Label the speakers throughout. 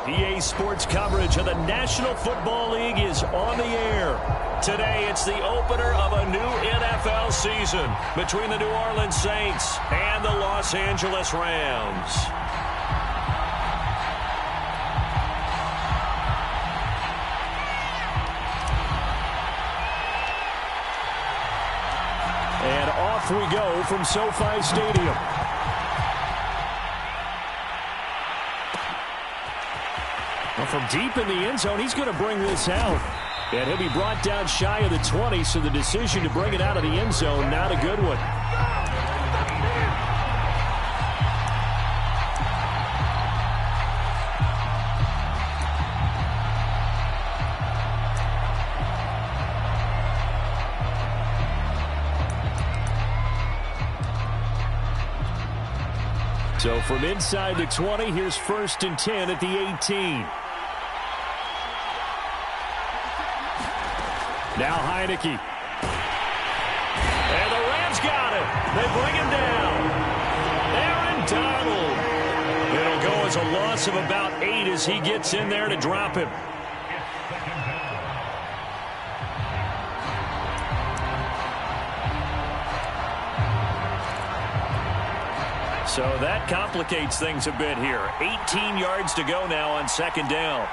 Speaker 1: EA Sports coverage of the National Football League is on the air. Today, it's the opener of a new NFL season between the New Orleans Saints and the Los Angeles Rams. And off we go from SoFi Stadium. Well, from deep in the end zone, he's going to bring this out. And he'll be brought down shy of the 20, so the decision to bring it out of the end zone, not a good one. So from inside the 20, here's 1st and 10 at the 18. Now Heineke. And the Rams got it. They bring him down. Aaron Donald. It'll go as a loss of about 8 as he gets in there to drop him. So that complicates things a bit here. 18 yards to go now on 2nd down.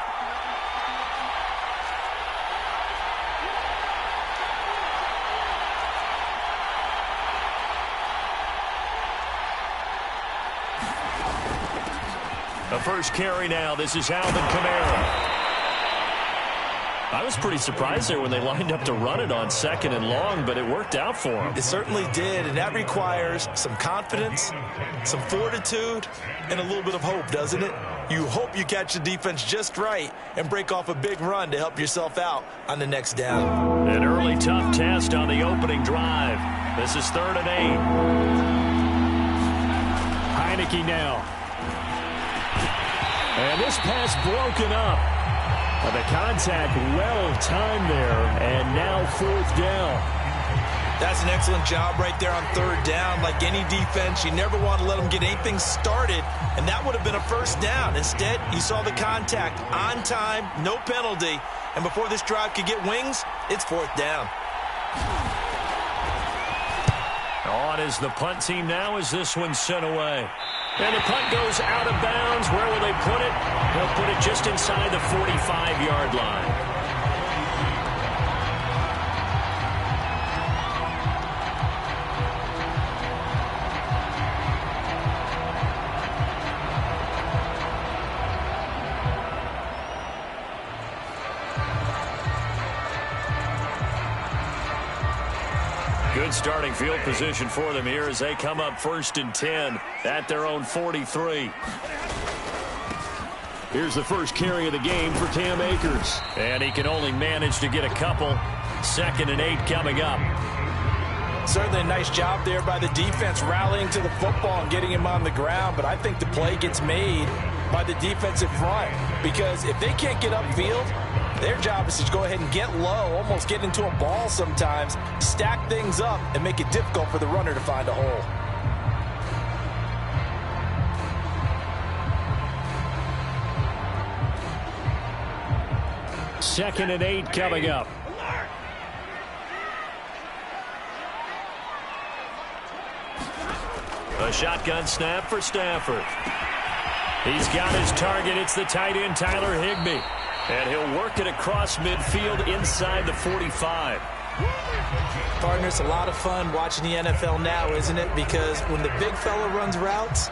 Speaker 1: The first carry now. This is Alvin Kamara. I was pretty surprised there when they lined up to run it on 2nd and long, but it worked out for him.
Speaker 2: It certainly did, and that requires some confidence, some fortitude, and a little bit of hope, doesn't it? You hope you catch the defense just right and break off a big run to help yourself out on the next down.
Speaker 1: An early tough test on the opening drive. This is 3rd and 8. Heineke now. And this pass broken up. The contact well timed there, and now 4th down.
Speaker 2: That's an excellent job right there on 3rd down. Like any defense, you never want to let them get anything started, and that would have been a 1st down. Instead, you saw the contact on time, no penalty, and before this drive could get wings, it's 4th down.
Speaker 1: On is the punt team now as this one's sent away. And the punt goes out of bounds. Where will they put it? They'll put it just inside the 45-yard line. Good starting field position for them here as they come up 1st and 10 at their own 43. Here's the first carry of the game for Cam Akers. And he can only manage to get a couple. 2nd and 8 coming up.
Speaker 2: Certainly a nice job there by the defense rallying to the football and getting him on the ground. But I think the play gets made by the defensive front. Because if they can't get upfield, their job is to go ahead and get low, almost get into a ball sometimes, stack things up, and make it difficult for the runner to find a hole.
Speaker 1: Second and 8 coming up. A shotgun snap for Stafford. He's got his target. It's the tight end, Tyler Higbee. And he'll work it across midfield inside the 45.
Speaker 2: Partner, it's a lot of fun watching the NFL now, isn't it? Because when the big fella runs routes,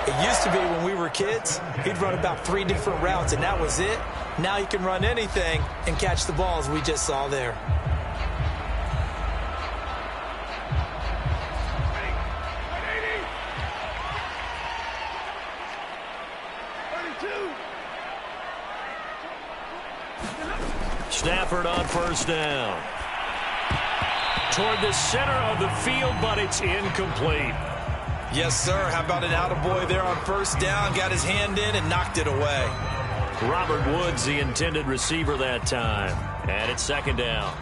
Speaker 2: it used to be when we were kids, he'd run about 3 different routes, and that was it. Now he can run anything and catch the balls we just saw there.
Speaker 1: Stafford on 1st down. Toward the center of the field, but it's incomplete.
Speaker 2: Yes, sir. How about an attaboy there on 1st down? Got his hand in and knocked it away.
Speaker 1: Robert Woods, the intended receiver that time. And it's 2nd down.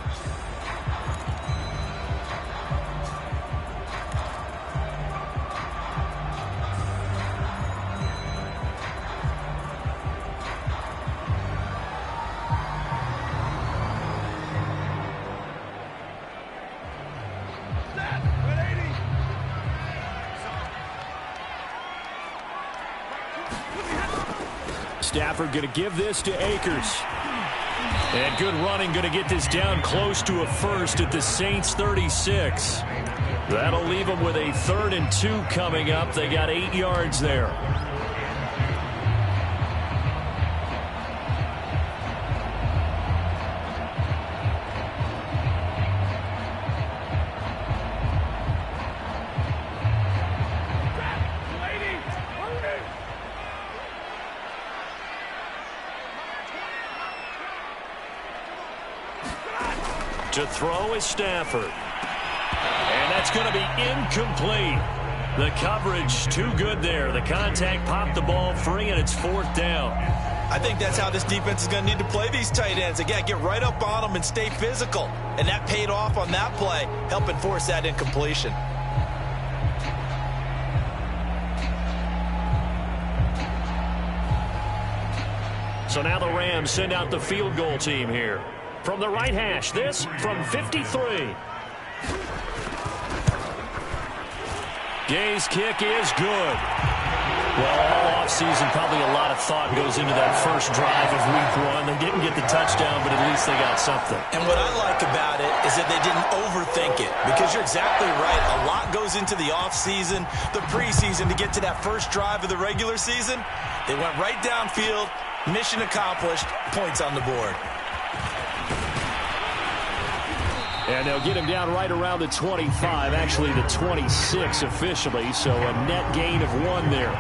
Speaker 1: Stafford going to give this to Akers. And good running, going to get this down close to a first at the Saints 36. That'll leave them with a 3rd and 2 coming up. They got 8 yards there. To throw is Stafford. And that's going to be incomplete. The coverage too good there. The contact popped the ball free, and it's 4th down.
Speaker 2: I think that's how this defense is going to need to play these tight ends. Again, get right up on them and stay physical. And that paid off on that play, helping force that incompletion.
Speaker 1: So now the Rams send out the field goal team here. From the right hash, this from 53. Gay's kick is good. Well, all offseason, probably a lot of thought goes into that first drive of week 1. They didn't get the touchdown, but at least they got something.
Speaker 2: And what I like about it is that they didn't overthink it, because you're exactly right. A lot goes into the offseason, the preseason, to get to that first drive of the regular season. They went right downfield, mission accomplished, points on the board.
Speaker 1: And they'll get him down right around the 25, actually the 26 officially, so a net gain of 1 there.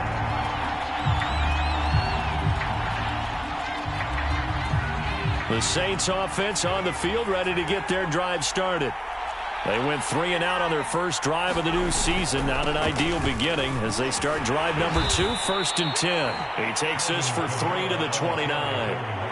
Speaker 1: The Saints offense on the field, ready to get their drive started. They went 3 and out on their first drive of the new season. Not an ideal beginning as they start drive number 2, 1st and 10. He takes this for 3 to the 29.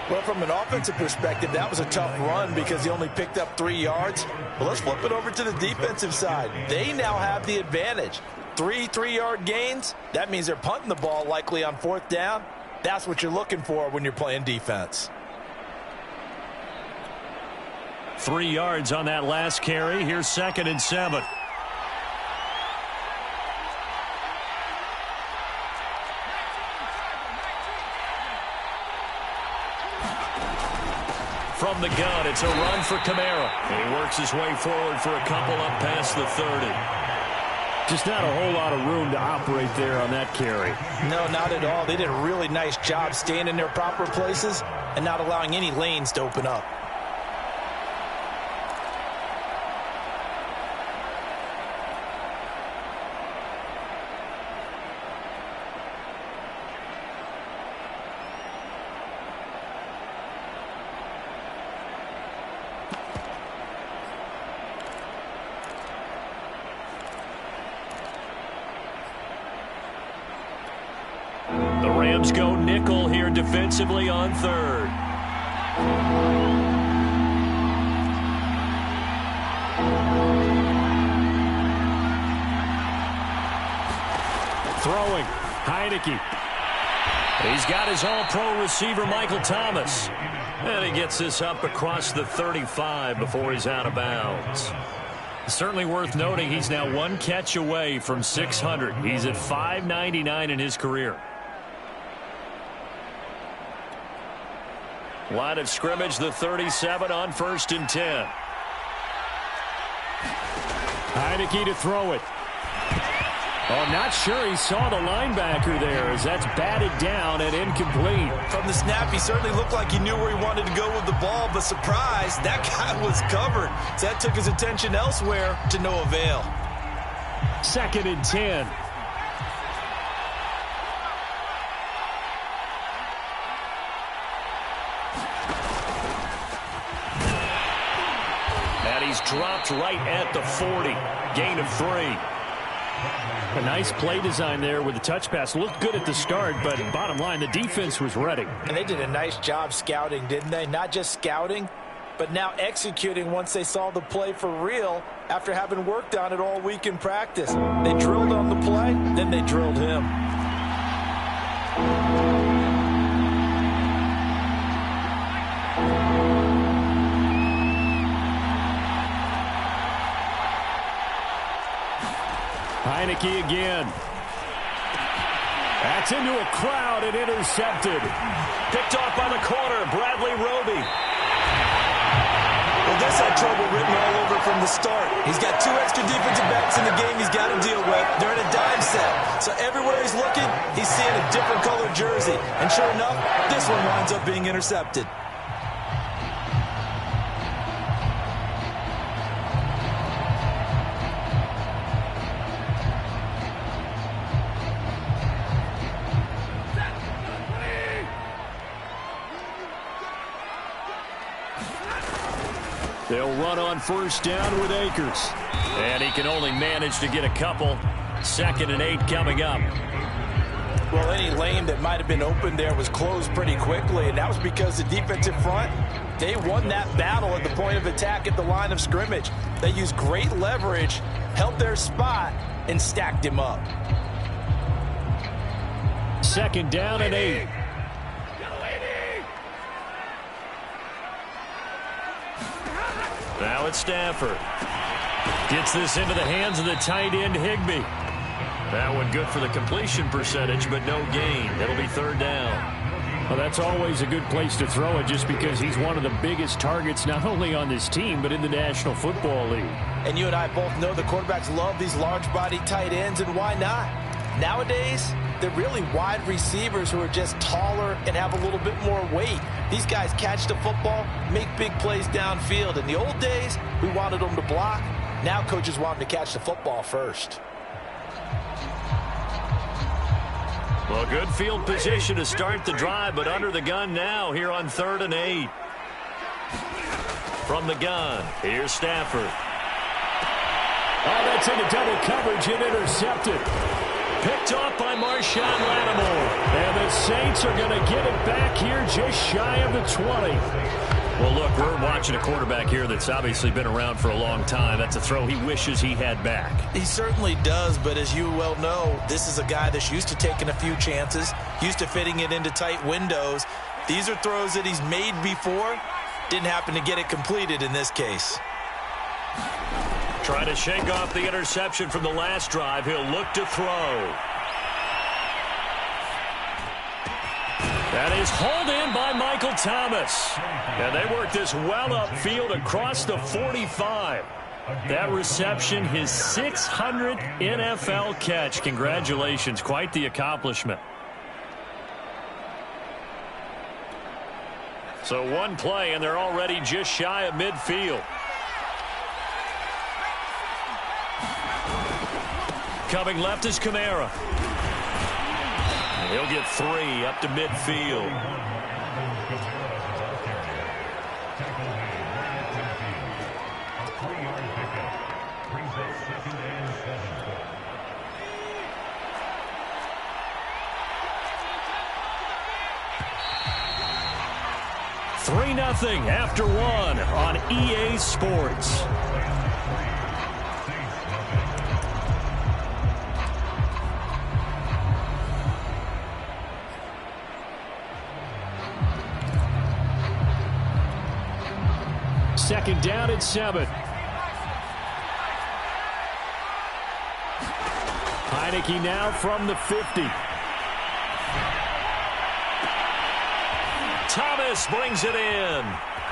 Speaker 2: Well, from an offensive perspective, that was a tough run because he only picked up 3 yards. But let's flip it over to the defensive side. They now have the advantage. 3 3-yard gains. That means they're punting the ball likely on 4th down. That's what you're looking for when you're playing defense.
Speaker 1: 3 yards on that last carry. Here's 2nd and 7. From the gun, it's a run for Kamara. And he works his way forward for a couple up past the 30. Just not a whole lot of room to operate there on that carry.
Speaker 2: No, not at all. They did a really nice job staying in their proper places and not allowing any lanes to open up.
Speaker 1: Go nickel here defensively on 3rd. Throwing, Heineke. He's got his all-pro receiver, Michael Thomas. And he gets this up across the 35 before he's out of bounds. Certainly worth noting he's now 1 catch away from 600. He's at 599 in his career. Line of scrimmage, the 37 on 1st and 10. Heineke to throw it. Oh, I'm not sure he saw the linebacker there as that's batted down and incomplete.
Speaker 2: From the snap, he certainly looked like he knew where he wanted to go with the ball, but surprise, that guy was covered. So that took his attention elsewhere to no avail.
Speaker 1: 2nd and 10. He's dropped right at the 40. Gain of 3. A nice play design there with the touch pass. Looked good at the start, but bottom line, the defense was ready.
Speaker 2: And they did a nice job scouting, didn't they? Not just scouting, but now executing once they saw the play for real after having worked on it all week in practice. They drilled on the play, then they drilled him.
Speaker 1: Heineke again. That's into a crowd and intercepted. Picked off by the corner, Bradley Roby.
Speaker 2: Well, this had trouble written all over from the start. He's got 2 extra defensive backs in the game he's got to deal with. They're in a dime set. So everywhere he's looking, he's seeing a different colored jersey. And sure enough, this one winds up being intercepted.
Speaker 1: They'll run on first down with Akers. And he can only manage to get a couple. 2nd and 8 coming up.
Speaker 2: Well, any lane that might have been open there was closed pretty quickly, and that was because the defensive front, they won that battle at the point of attack at the line of scrimmage. They used great leverage, held their spot, and stacked him up.
Speaker 1: 2nd down and 8. Now it's Stafford. Gets this into the hands of the tight end, Higbee. That one good for the completion percentage, but no gain. It'll be 3rd down. Well, that's always a good place to throw it just because he's one of the biggest targets not only on this team but in the National Football League.
Speaker 2: And you and I both know the quarterbacks love these large-bodied tight ends, and why not? Nowadays, they're really wide receivers who are just taller and have a little bit more weight. These guys catch the football, make big plays downfield. In the old days, we wanted them to block. Now coaches want them to catch the football first.
Speaker 1: Well, good field position to start the drive, but under the gun now here on 3rd and 8. From the gun, here's Stafford. Oh, that's into double coverage and intercepted. Picked off by Marshawn Lattimore. And the Saints are going to get it back here just shy of the 20. Well, look, we're watching a quarterback here that's obviously been around for a long time. That's a throw he wishes he had back.
Speaker 2: He certainly does, but as you well know, this is a guy that's used to taking a few chances, used to fitting it into tight windows. These are throws that he's made before. Didn't happen to get it completed in this case.
Speaker 1: Trying to shake off the interception from the last drive. He'll look to throw. That is hauled in by Michael Thomas. And they work this well upfield across the 45. That reception, his 600th NFL catch. Congratulations. Quite the accomplishment. So one play, and they're already just shy of midfield. Coming left is Kamara. He'll get 3 up to midfield. Three 3-0 after 1 on EA Sports. Second down and 7. Heineke now from the 50. Thomas brings it in.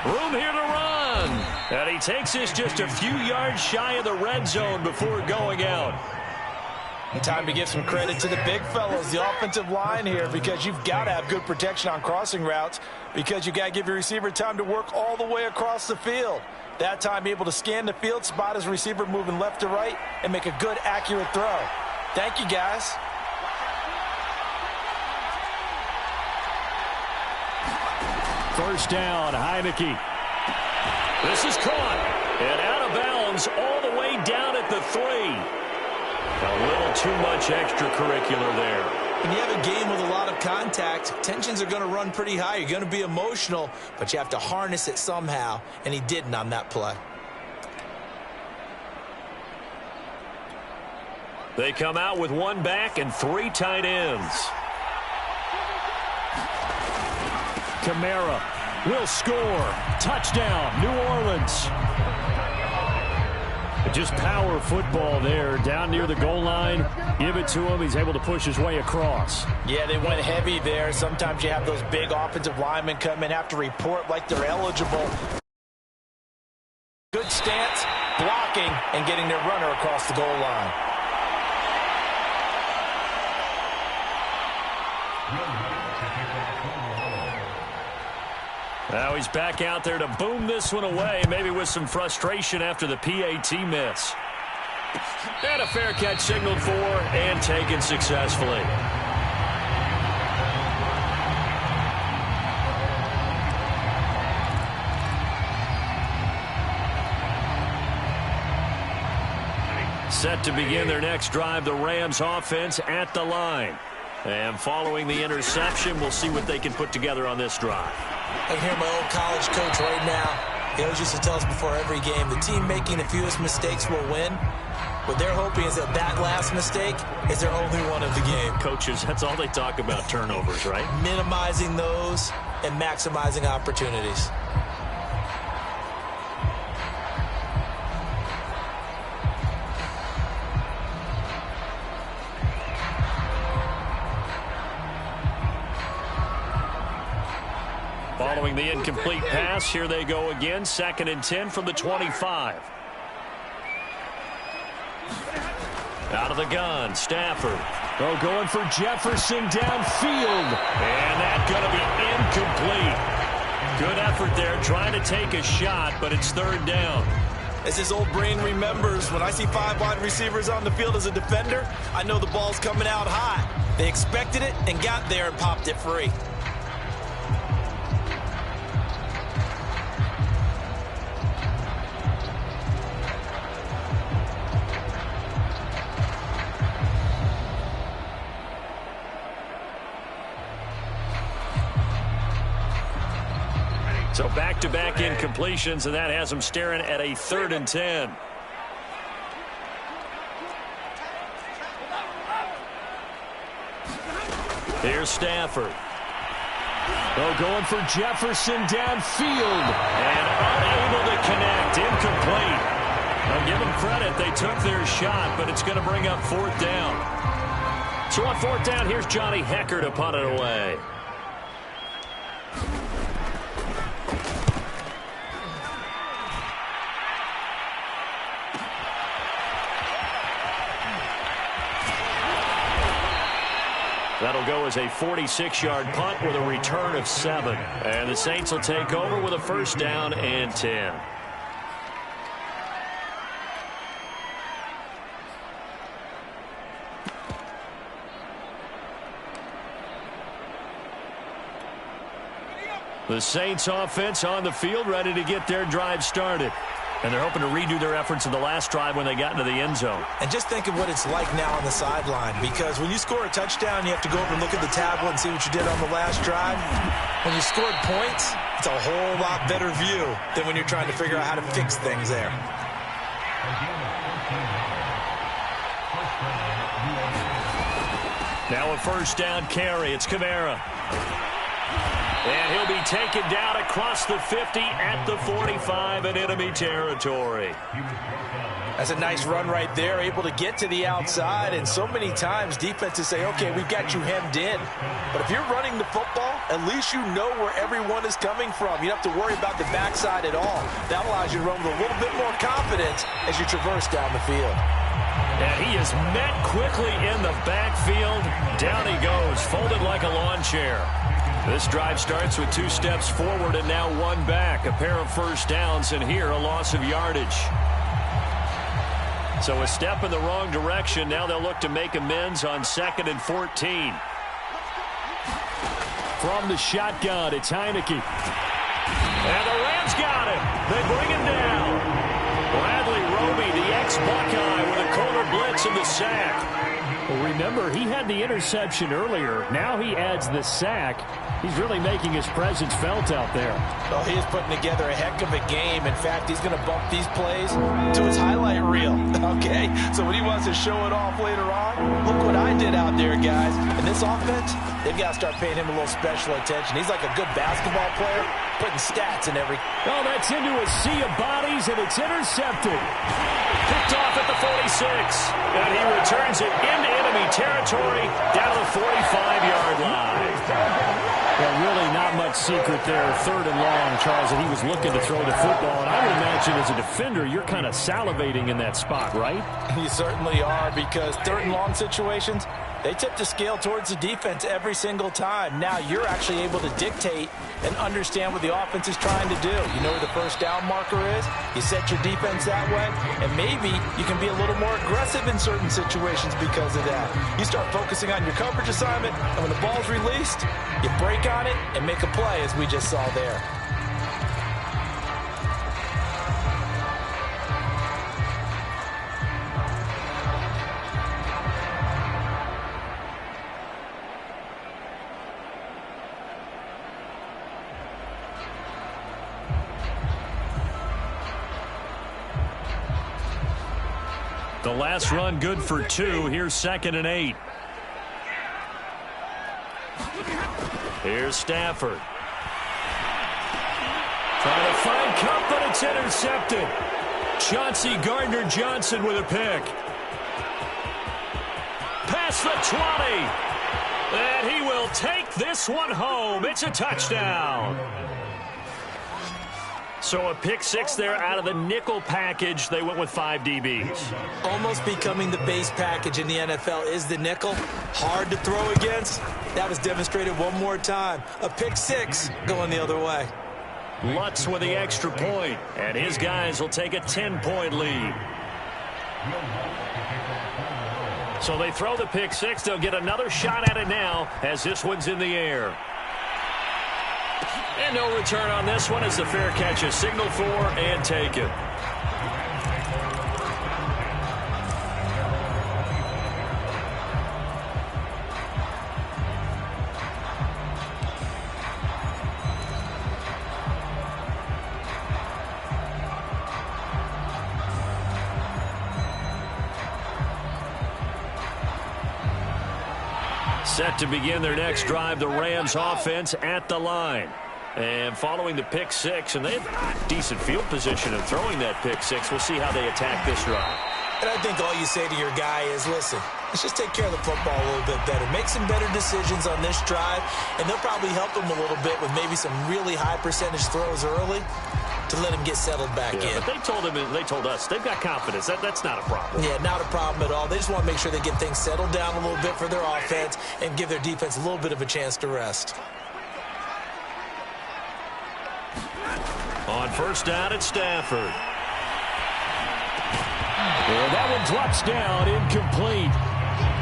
Speaker 1: Room here to run. And he takes this just a few yards shy of the red zone before going out.
Speaker 2: And time to give some credit to the big fellows, the offensive line here, because you've got to have good protection on crossing routes, because you've got to give your receiver time to work all the way across the field. That time able to scan the field, spot his receiver moving left to right, and make a good, accurate throw. Thank you, guys.
Speaker 1: First down, Heineke. This is caught and out of bounds all the way down at the 3. A little too much extracurricular there.
Speaker 2: When you have a game with a lot of contact, tensions are going to run pretty high. You're going to be emotional, but you have to harness it somehow, and he didn't on that play.
Speaker 1: They come out with 1 back and 3 tight ends. Kamara will score. Touchdown, New Orleans. Just power football there, down near the goal line. Give it to him. He's able to push his way across.
Speaker 2: Yeah, they went heavy there. Sometimes you have those big offensive linemen come in, have to report like they're eligible. Good stance, blocking, and getting their runner across the goal line.
Speaker 1: Now he's back out there to boom this one away, maybe with some frustration after the PAT miss. And a fair catch signaled for and taken successfully. Set to begin their next drive, the Rams offense at the line. And following the interception, we'll see what they can put together on this drive.
Speaker 3: I can hear my old college coach right now. He always used to tell us before every game, the team making the fewest mistakes will win. What they're hoping is that that last mistake is their only one of the game.
Speaker 1: Coaches, that's all they talk about, turnovers, right?
Speaker 3: Minimizing those and maximizing opportunities.
Speaker 1: Following the incomplete pass, here they go again. 2nd and 10 from the 25. Out of the gun, Stafford. Oh, going for Jefferson downfield. And that's going to be incomplete. Good effort there, trying to take a shot, but it's 3rd down.
Speaker 2: As his old brain remembers, when I see 5 wide receivers on the field as a defender, I know the ball's coming out hot. They expected it and got there and popped it free.
Speaker 1: So back-to-back incompletions, and that has them staring at a 3rd and 10. Here's Stafford. Oh, going for Jefferson downfield. And unable to connect. Incomplete. I'll give them credit. They took their shot, but it's going to bring up 4th down. So on 4th down, here's Johnny Hecker to punt it away. That'll go as a 46-yard punt with a return of 7. And the Saints will take over with a 1st down and 10. The Saints offense on the field, ready to get their drive started. And they're hoping to redo their efforts in the last drive when they got into the end zone.
Speaker 3: And just think of what it's like now on the sideline, because when you score a touchdown, you have to go over and look at the tablet and see what you did on the last drive. When you scored points, it's a whole lot better view than when you're trying to figure out how to fix things there.
Speaker 1: Now a 1st down carry. It's Kamara. And he'll be taken down across the 50 at the 45 in enemy territory.
Speaker 2: That's a nice run right there, able to get to the outside. And so many times defenses say, okay, we've got you hemmed in. But if you're running the football, at least you know where everyone is coming from. You don't have to worry about the backside at all. That allows you to run with a little bit more confidence as you traverse down the field.
Speaker 1: And he is met quickly in the backfield. Down he goes, folded like a lawn chair. This drive starts with 2 steps forward and now 1 back. A pair of 1st downs, and here a loss of yardage. So a step in the wrong direction. Now they'll look to make amends on 2nd and 14. From the shotgun, it's Heineke. And the Rams got him. They bring him down. Bradley Roby, the ex-Buckeye, with a corner blitz and the sack. Well, remember, he had the interception earlier. Now he adds the sack. He's really making his presence felt out there.
Speaker 2: Well, he is putting together a heck of a game. In fact, he's going to bump these plays to his highlight reel. Okay, so when he wants to show it off later on, look what I did out there, guys. And this offense, they've got to start paying him a little special attention. He's like a good basketball player, putting stats in every...
Speaker 1: Oh, that's into a sea of bodies, and it's intercepted. Picked off at the 46, and he returns it into enemy territory down to the 45-yard line. Well, really not much secret there. 3rd and long, Charles, and he was looking to throw the football. And I would imagine as a defender, you're kind of salivating in that spot, right?
Speaker 2: You certainly are, because 3rd and long situations, they tip the scale towards the defense every single time. Now you're actually able to dictate and understand what the offense is trying to do. You know where the first down marker is. You set your defense that way, and maybe you can be a little more aggressive in certain situations because of that. You start focusing on your coverage assignment, and when the ball's released, you break on it and make a play, as we just saw there.
Speaker 1: The last run good for 2. Here's 2nd and 8. Here's Stafford. Trying to find Cup, but it's intercepted. Chauncey Gardner-Johnson with a pick. Past the 20. And he will take this one home. It's a touchdown. So a pick 6 there out of the nickel package. They went with 5 DBs.
Speaker 3: Almost becoming the base package in the NFL is the nickel. Hard to throw against. That was demonstrated one more time. A pick 6 going the other way.
Speaker 1: Lutz with the extra point, and his guys will take a 10-point lead. So they throw the pick 6. They'll get another shot at it now as this one's in the air. And no return on this one as the fair catch is signaled for and taken. Set to begin their next drive, the Rams offense at the line. And following the pick 6, and they have decent field position in throwing that pick 6. We'll see how they attack this drive.
Speaker 3: And I think all you say to your guy is, listen, let's just take care of the football a little bit better. Make some better decisions on this drive, and they'll probably help him a little bit with maybe some really high percentage throws early to let him get settled back in.
Speaker 1: But they told us, they've got confidence. That's not a problem.
Speaker 3: Yeah, not a problem at all. They just want to make sure they get things settled down a little bit for their offense and give their defense a little bit of a chance to rest.
Speaker 1: On first down, it's Stafford. Well, that one drops down, incomplete.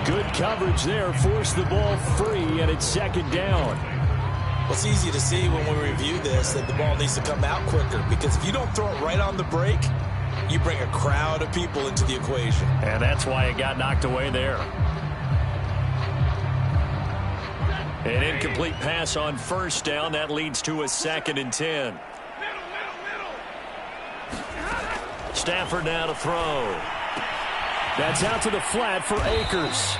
Speaker 1: Good coverage there, forced the ball free, and it's 2nd down.
Speaker 3: Well, it's easy to see when we review this that the ball needs to come out quicker, because if you don't throw it right on the break, you bring a crowd of people into the equation.
Speaker 1: And that's why it got knocked away there. An incomplete pass on first down. That leads to a 2nd and 10. Stafford now to throw. That's out to the flat for Akers.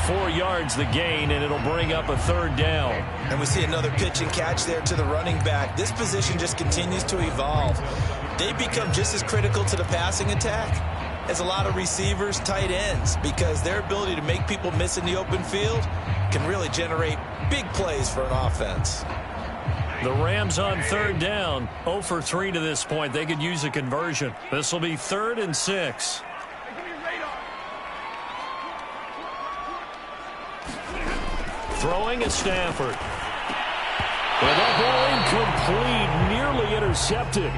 Speaker 1: 4 yards the gain, and it'll bring up a 3rd down.
Speaker 3: And we see another pitch and catch there to the running back. This position just continues to evolve. They become just as critical to the passing attack as a lot of receivers, tight ends, because their ability to make people miss in the open field can really generate big plays for an offense.
Speaker 1: The Rams on 3rd down, 0 for 3 to this point. They could use a conversion. This will be 3rd and 6. Throwing is Stafford. Well, that ball incomplete, nearly intercepted.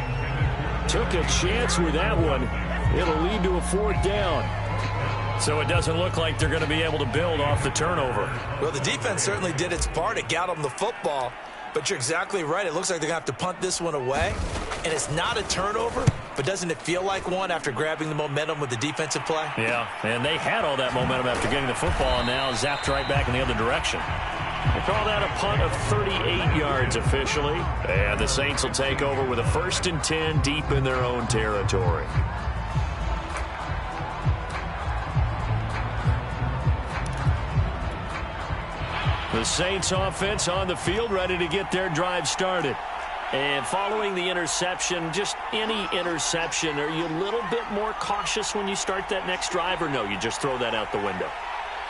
Speaker 1: Took a chance with that one. It'll lead to a 4th down. So it doesn't look like they're going to be able to build off the turnover.
Speaker 3: Well, the defense certainly did its part. It got them the football. But you're exactly right. It looks like they're going to have to punt this one away. And it's not a turnover, but but doesn't it feel like one after grabbing the momentum with the defensive play?
Speaker 1: Yeah, and they had all that momentum after getting the football, and now zapped right back in the other direction. We'll call that a punt of 38 yards officially, and the Saints will take over with a 1st and 10 deep in their own territory. The Saints offense on the field, ready to get their drive started. And following the interception, just any interception, are you a little bit more cautious when you start that next drive, or no, you just throw that out the window?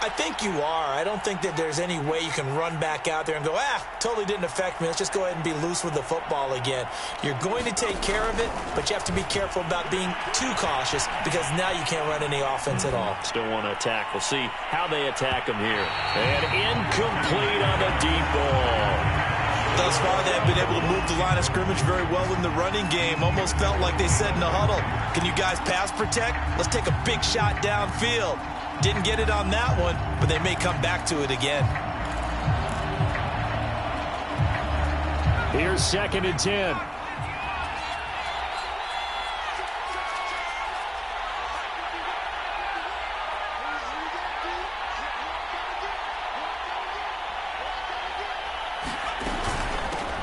Speaker 3: I think you are. I don't think that there's any way you can run back out there and go, totally didn't affect me. Let's just go ahead and be loose with the football again. You're going to take care of it, but you have to be careful about being too cautious because now you can't run any offense at all.
Speaker 1: Still want to attack. We'll see how they attack them here. And incomplete on the deep ball.
Speaker 3: Thus far, they have been able to move the line of scrimmage very well in the running game. Almost felt like they said in the huddle, can you guys pass protect? Let's take a big shot downfield. Didn't get it on that one, but they may come back to it again.
Speaker 1: Here's 2nd and 10.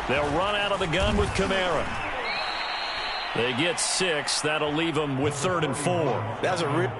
Speaker 1: They'll run out of the gun with Kamara. They get 6. That'll leave them with 3rd and 4.
Speaker 3: That's a real...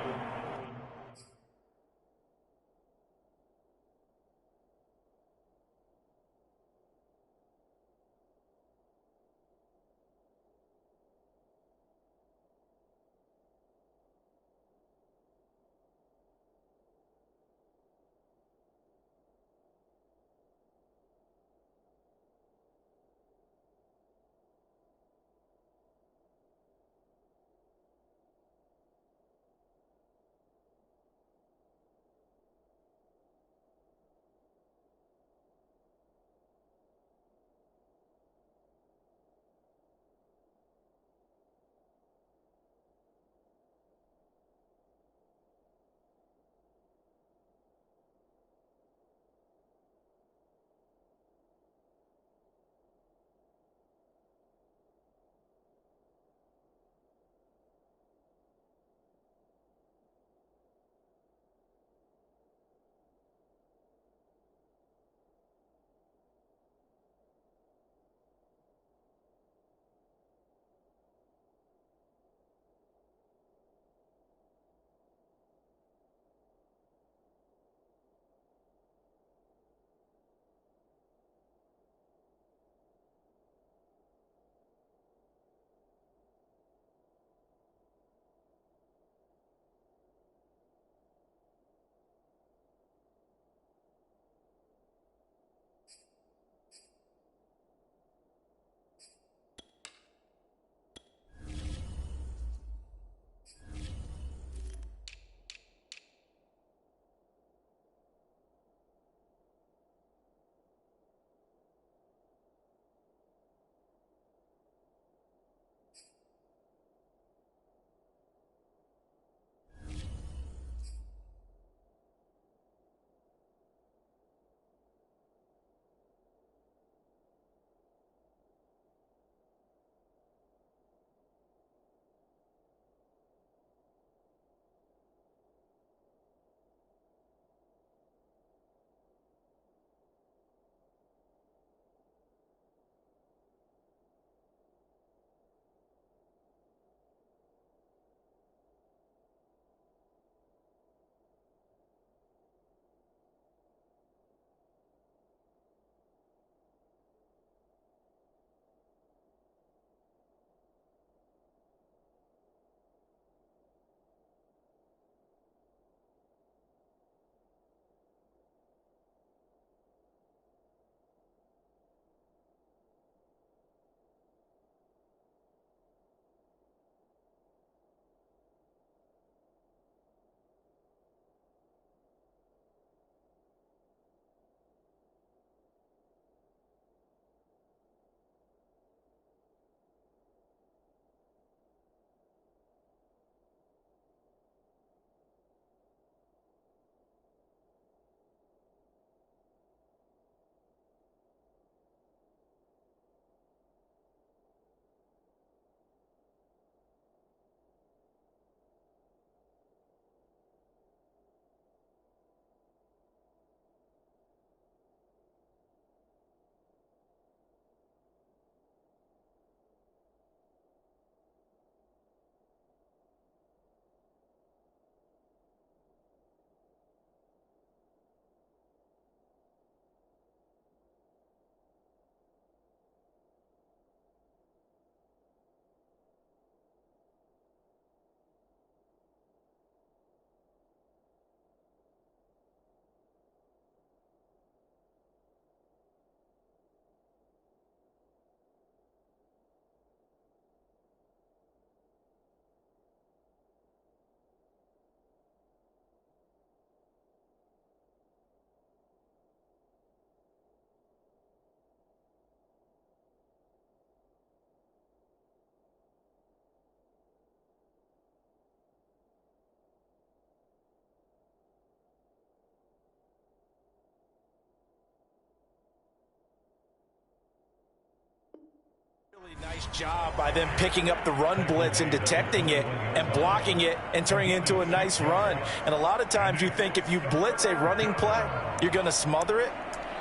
Speaker 2: Nice job by them picking up the run blitz and detecting it and blocking it and turning it into a nice run. And a lot of times you think if you blitz a running play, you're going to smother it.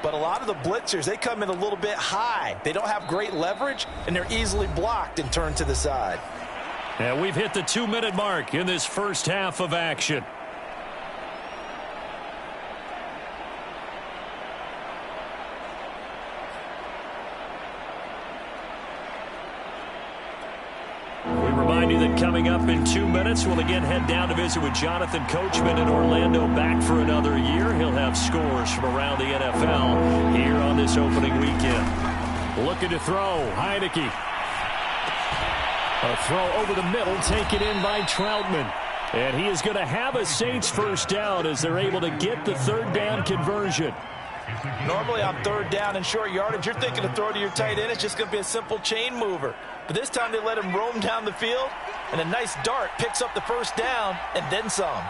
Speaker 2: But a lot of the blitzers, they come in a little bit high. They don't have great leverage, and they're easily blocked and turned to the side.
Speaker 1: And we've hit the 2-minute mark in this first half of action. That coming up in 2 minutes, we'll again head down to visit with Jonathan Coachman in Orlando, back for another year. He'll have scores from around the NFL here on this opening weekend. Looking to throw, Heineke. A throw over the middle, taken in by Troutman. And he is going to have a Saints first down as they're able to get the third down conversion.
Speaker 2: Normally on third down and short yardage, you're thinking to throw to your tight end. It's just going to be a simple chain mover. But this time they let him roam down the field, and a nice dart picks up the first down and then some.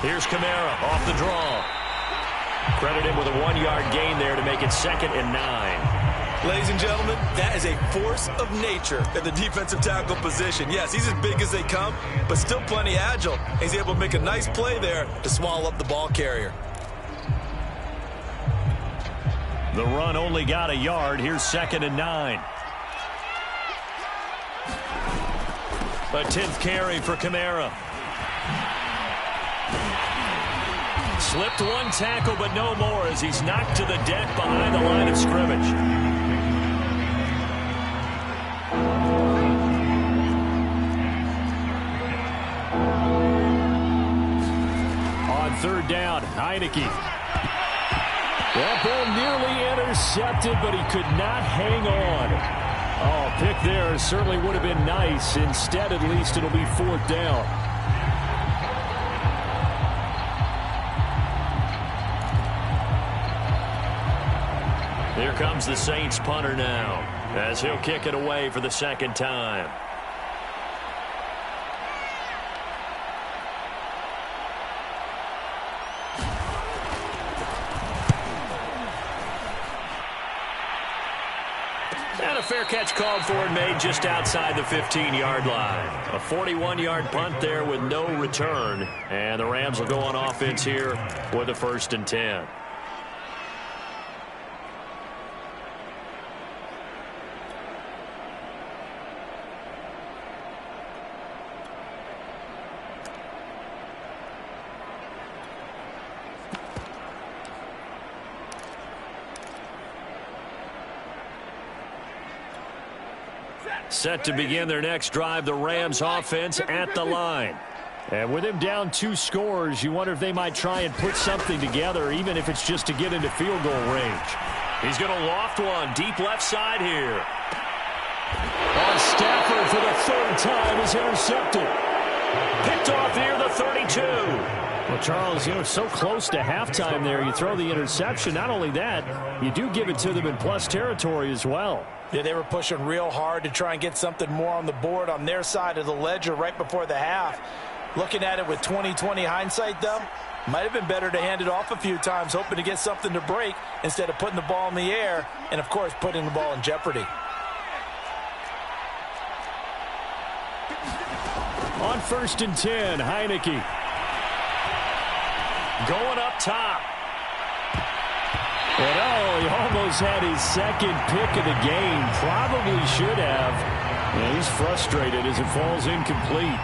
Speaker 1: Here's Kamara off the draw. Credit him with a 1-yard gain there to make it 2nd and 9.
Speaker 3: Ladies and gentlemen, that is a force of nature at the defensive tackle position. Yes, he's as big as they come, but still plenty agile. He's able to make a nice play there to swallow up the ball carrier.
Speaker 1: The run only got a yard. Here's 2nd and 9. A 10th carry for Kamara. Slipped one tackle, but no more as he's knocked to the deck behind the line of scrimmage. On third down, Heineke. That ball nearly intercepted, but he could not hang on. Oh, pick there certainly would have been nice. Instead, at least, it'll be 4th down. Here comes the Saints punter now, as he'll kick it away for the 2nd time. And a fair catch called for and made just outside the 15-yard line. A 41-yard punt there with no return. And the Rams will go on offense here with a 1st and 10. Set to begin their next drive, the Rams offense at the line. And with him down 2 scores, you wonder if they might try and put something together, even if it's just to get into field goal range. He's going to loft one deep left side here. On Stafford for the 3rd time is intercepted. Picked off near the 32. Well, Charles, so close to halftime there. You throw the interception. Not only that, you do give it to them in plus territory as well.
Speaker 2: Yeah, they were pushing real hard to try and get something more on the board on their side of the ledger right before the half. Looking at it with 20/20 hindsight, though, might have been better to hand it off a few times, hoping to get something to break instead of putting the ball in the air and, of course, putting the ball in jeopardy.
Speaker 1: On 1st and 10, Heineke. Going up top. But, he almost had his 2nd pick of the game. Probably should have. And he's frustrated as it falls incomplete.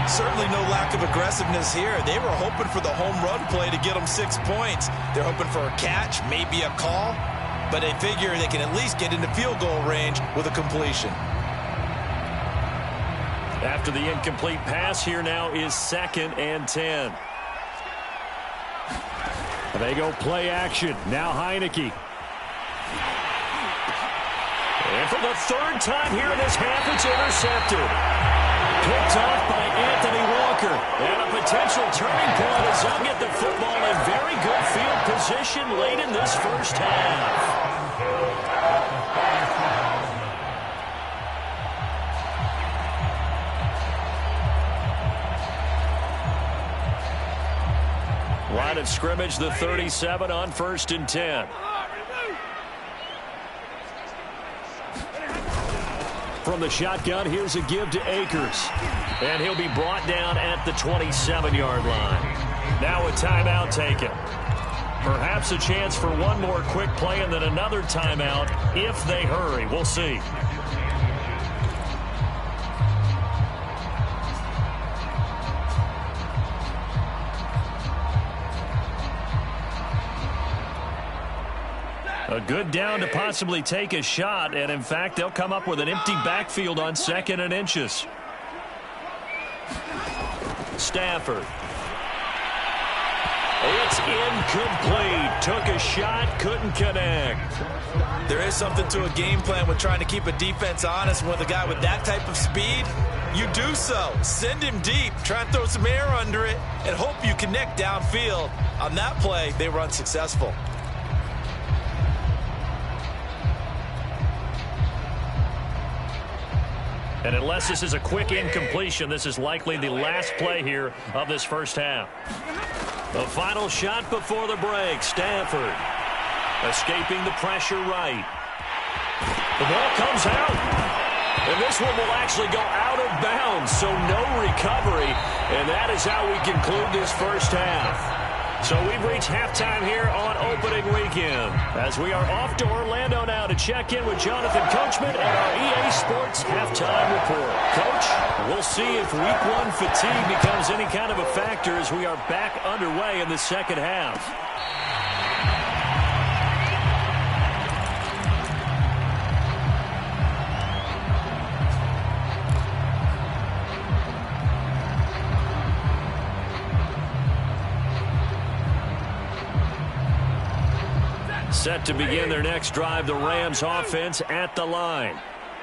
Speaker 3: Certainly no lack of aggressiveness here. They were hoping for the home run play to get them 6 points. They're hoping for a catch, maybe a call. But they figure they can at least get into field goal range with a completion.
Speaker 1: After the incomplete pass, here now is 2nd and 10. They go play action. Now Heineke. And for the 3rd time here in this half, it's intercepted. Picked off by Anthony Walker. And a potential turning point as they'll get the football in very good field position late in this first half. Line of scrimmage, the 37 on 1st and 10. From the shotgun, here's a give to Akers. And he'll be brought down at the 27-yard line. Now a timeout taken. Perhaps a chance for one more quick play and then another timeout if they hurry. We'll see. A good down to possibly take a shot, and in fact, they'll come up with an empty backfield on 2nd and inches. Stafford. It's incomplete. Took a shot, couldn't connect.
Speaker 3: There is something to a game plan with trying to keep a defense honest. With a guy with that type of speed, you do so. Send him deep, try and throw some air under it, and hope you connect downfield. On that play, they were unsuccessful.
Speaker 1: And unless this is a quick incompletion, this is likely the last play here of this first half. The final shot before the break. Stafford escaping the pressure right. The ball comes out. And this one will actually go out of bounds, so no recovery. And that is how we conclude this first half. So we've reached halftime here on opening weekend, as we are off to Orlando now to check in with Jonathan Coachman and our EA Sports halftime report. Coach, we'll see if week 1 fatigue becomes any kind of a factor as we are back underway in the second half. Set to begin their next drive, the Rams offense at the line.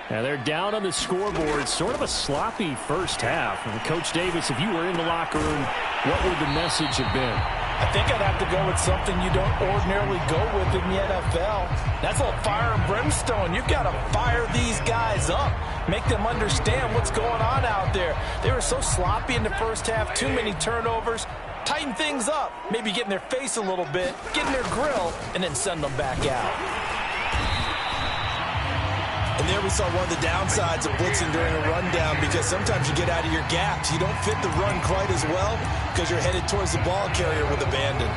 Speaker 1: And they're down on the scoreboard, sort of a sloppy first half. And Coach Davis, if you were in the locker room, what would the message have been?
Speaker 2: I think I'd have to go with something you don't ordinarily go with in the NFL. That's all fire and brimstone. You've got to fire these guys up. Make them understand what's going on out there. They were so sloppy in the first half, too many turnovers. Tighten things up, maybe get in their face a little bit, get in their grill, and then send them back out.
Speaker 3: And there we saw one of the downsides of blitzing during a rundown, because sometimes you get out of your gaps. You don't fit the run quite as well because you're headed towards the ball carrier with abandon.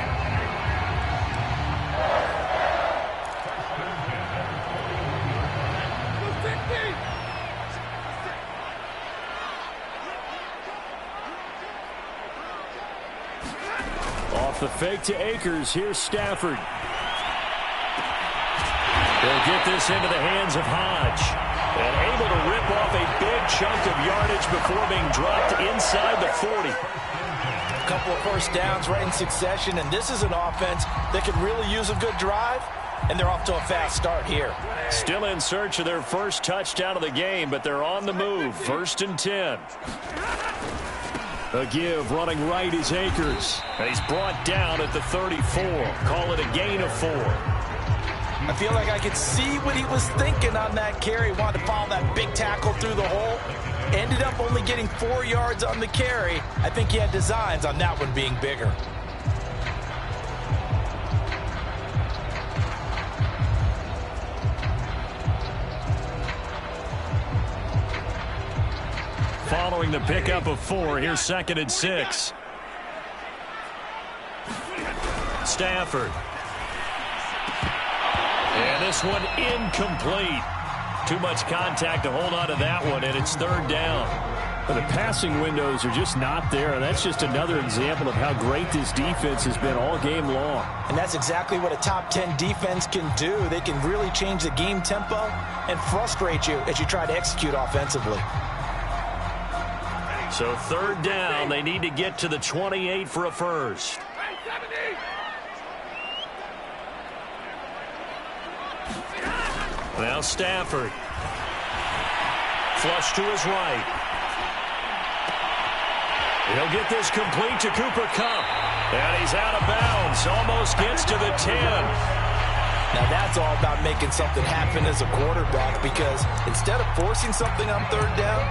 Speaker 1: The fake to Akers. Here's Stafford. They'll get this into the hands of Hodge. And able to rip off a big chunk of yardage before being dropped inside the 40.
Speaker 2: A couple of first downs right in succession, and this is an offense that could really use a good drive, and they're off to a fast start here.
Speaker 1: Still in search of their first touchdown of the game, but they're on the move. 1st and 10. A give running right is Akers. And he's brought down at the 34. Call it a gain of 4.
Speaker 2: I feel like I could see what he was thinking on that carry. Wanted to follow that big tackle through the hole. Ended up only getting 4 yards on the carry. I think he had designs on that one being bigger.
Speaker 1: Following the pickup of 4, here's 2nd and 6. Stafford. And this one incomplete. Too much contact to hold on to that one, and it's 3rd down. But the passing windows are just not there, and that's just another example of how great this defense has been all game long.
Speaker 2: And that's exactly what a top 10 defense can do. They can really change the game tempo and frustrate you as you try to execute offensively.
Speaker 1: So 3rd down, they need to get to the 28 for a first. Now Stafford. Flush to his right. He'll get this complete to Cooper Kupp. And he's out of bounds. Almost gets to the 10.
Speaker 2: Now that's all about making something happen as a quarterback, because instead of forcing something on 3rd down,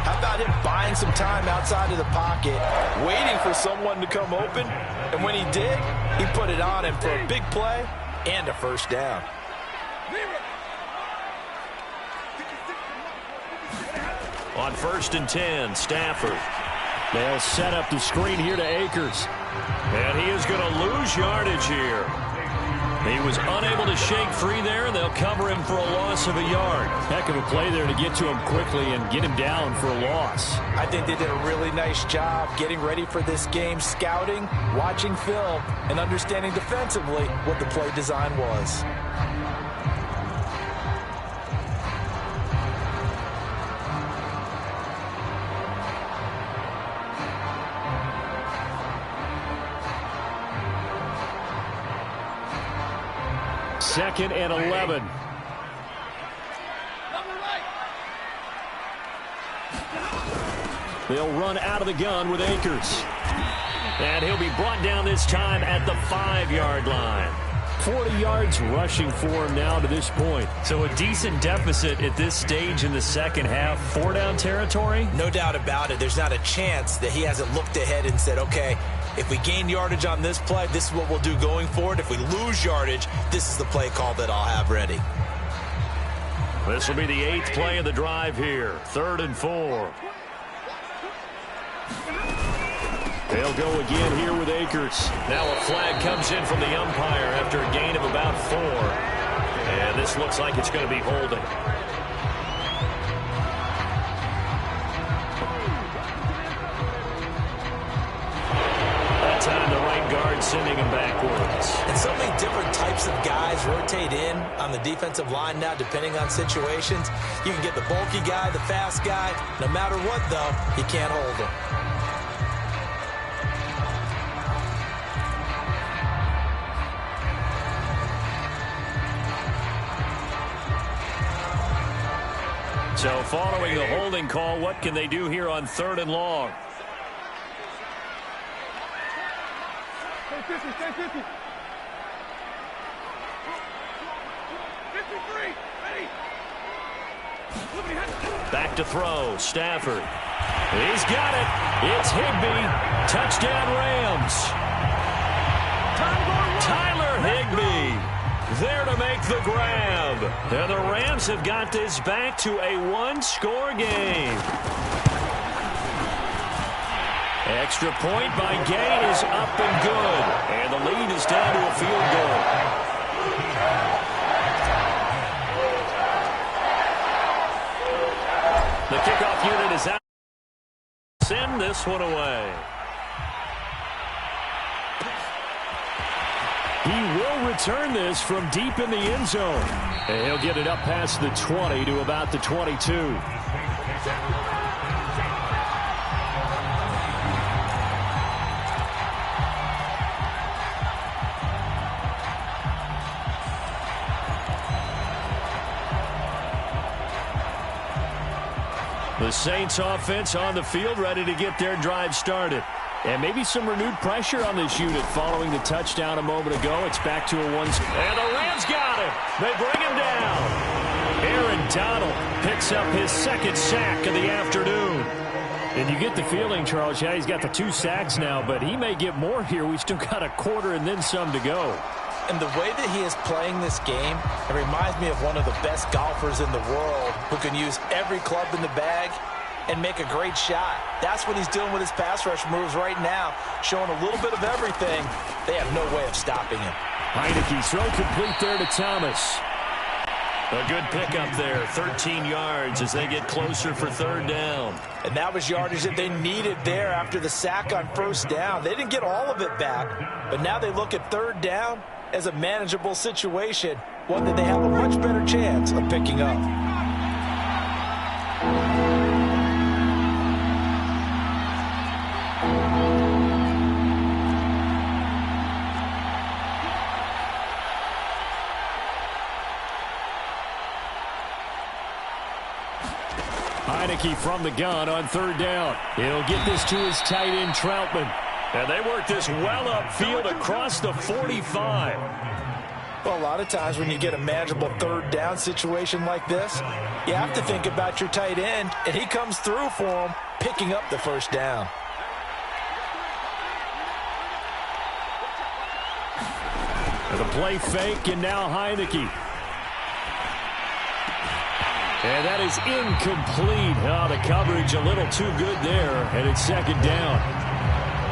Speaker 2: how about him buying some time outside of the pocket, waiting for someone to come open, and when he did, he put it on him for a big play and a first down.
Speaker 1: On 1st and 10, Stafford.
Speaker 4: They'll set up the screen here to Akers.
Speaker 1: And he is going to lose yardage here. He was unable to shake free there, and they'll cover him for a loss of a yard.
Speaker 4: Heck of a play there to get to him quickly and get him down for a loss.
Speaker 2: I think they did a really nice job getting ready for this game, scouting, watching film, and understanding defensively what the play design was.
Speaker 4: Second and 11. They'll run out of the gun with Akers.
Speaker 1: And he'll be brought down this time at the 5-yard line.
Speaker 4: 40 yards rushing for him now to this point.
Speaker 1: So a decent deficit at this stage in the second half. 4-down territory?
Speaker 3: No doubt about it. There's not a chance that he hasn't looked ahead and said, okay, if we gain yardage on this play, this is what we'll do going forward. If we lose yardage, this is the play call that I'll have ready.
Speaker 1: This will be the 8th play of the drive here. 3rd and 4.
Speaker 4: They'll go again here with Akers.
Speaker 1: Now a flag comes in from the umpire after a gain of about 4. And this looks like it's going to be holding. That time the right guard sending him backwards.
Speaker 3: And so many different types of guys rotate in on the defensive line now, depending on situations. You can get the bulky guy, the fast guy. No matter what, though, you can't hold him.
Speaker 1: So following the holding call, what can they do here on 3rd and long?
Speaker 5: Stay 50. 53. Ready.
Speaker 1: Back to throw. Stafford. He's got it. It's Higbee. Touchdown Rams. Tyler Higbee there to make the grab. And the Rams have got this back to a 1-score game. Extra point by Gay is up and good. And the lead is down to a field goal. The kickoff unit is out. Send this one away.
Speaker 4: He will return this from deep in the end zone. And he'll get it up past the 20 to about the 22.
Speaker 1: The Saints offense on the field, ready to get their drive started.
Speaker 4: And maybe some renewed pressure on this unit following the touchdown a moment ago. It's back to a 1.
Speaker 1: And the Rams got him. They bring him down.
Speaker 4: Aaron Donald picks up his 2nd sack of the afternoon. And you get the feeling, Charles, yeah, he's got the 2 sacks now, but he may get more here. We still got a quarter and then some to go.
Speaker 2: And the way that he is playing this game, it reminds me of one of the best golfers in the world who can use every club in the bag and make a great shot. That's what he's doing with his pass rush moves right now, showing a little bit of everything. They have no way of stopping him.
Speaker 4: Heineke throw complete there to Thomas.
Speaker 1: A good pickup there, 13 yards as they get closer for 3rd down.
Speaker 2: And that was yardage that they needed there after the sack on 1st down. They didn't get all of it back, but now they look at 3rd down as a manageable situation, one that they have a much better chance of picking up.
Speaker 4: Heineke from the gun on 3rd down. He'll get this to his tight end, Troutman.
Speaker 1: And they work this well upfield across the 45.
Speaker 2: Well, a lot of times when you get a manageable 3rd down situation like this, you have to think about your tight end, and he comes through for him, picking up the 1st down.
Speaker 4: The play fake, and now Heineke. And that is incomplete. Oh, the coverage a little too good there, and it's second down.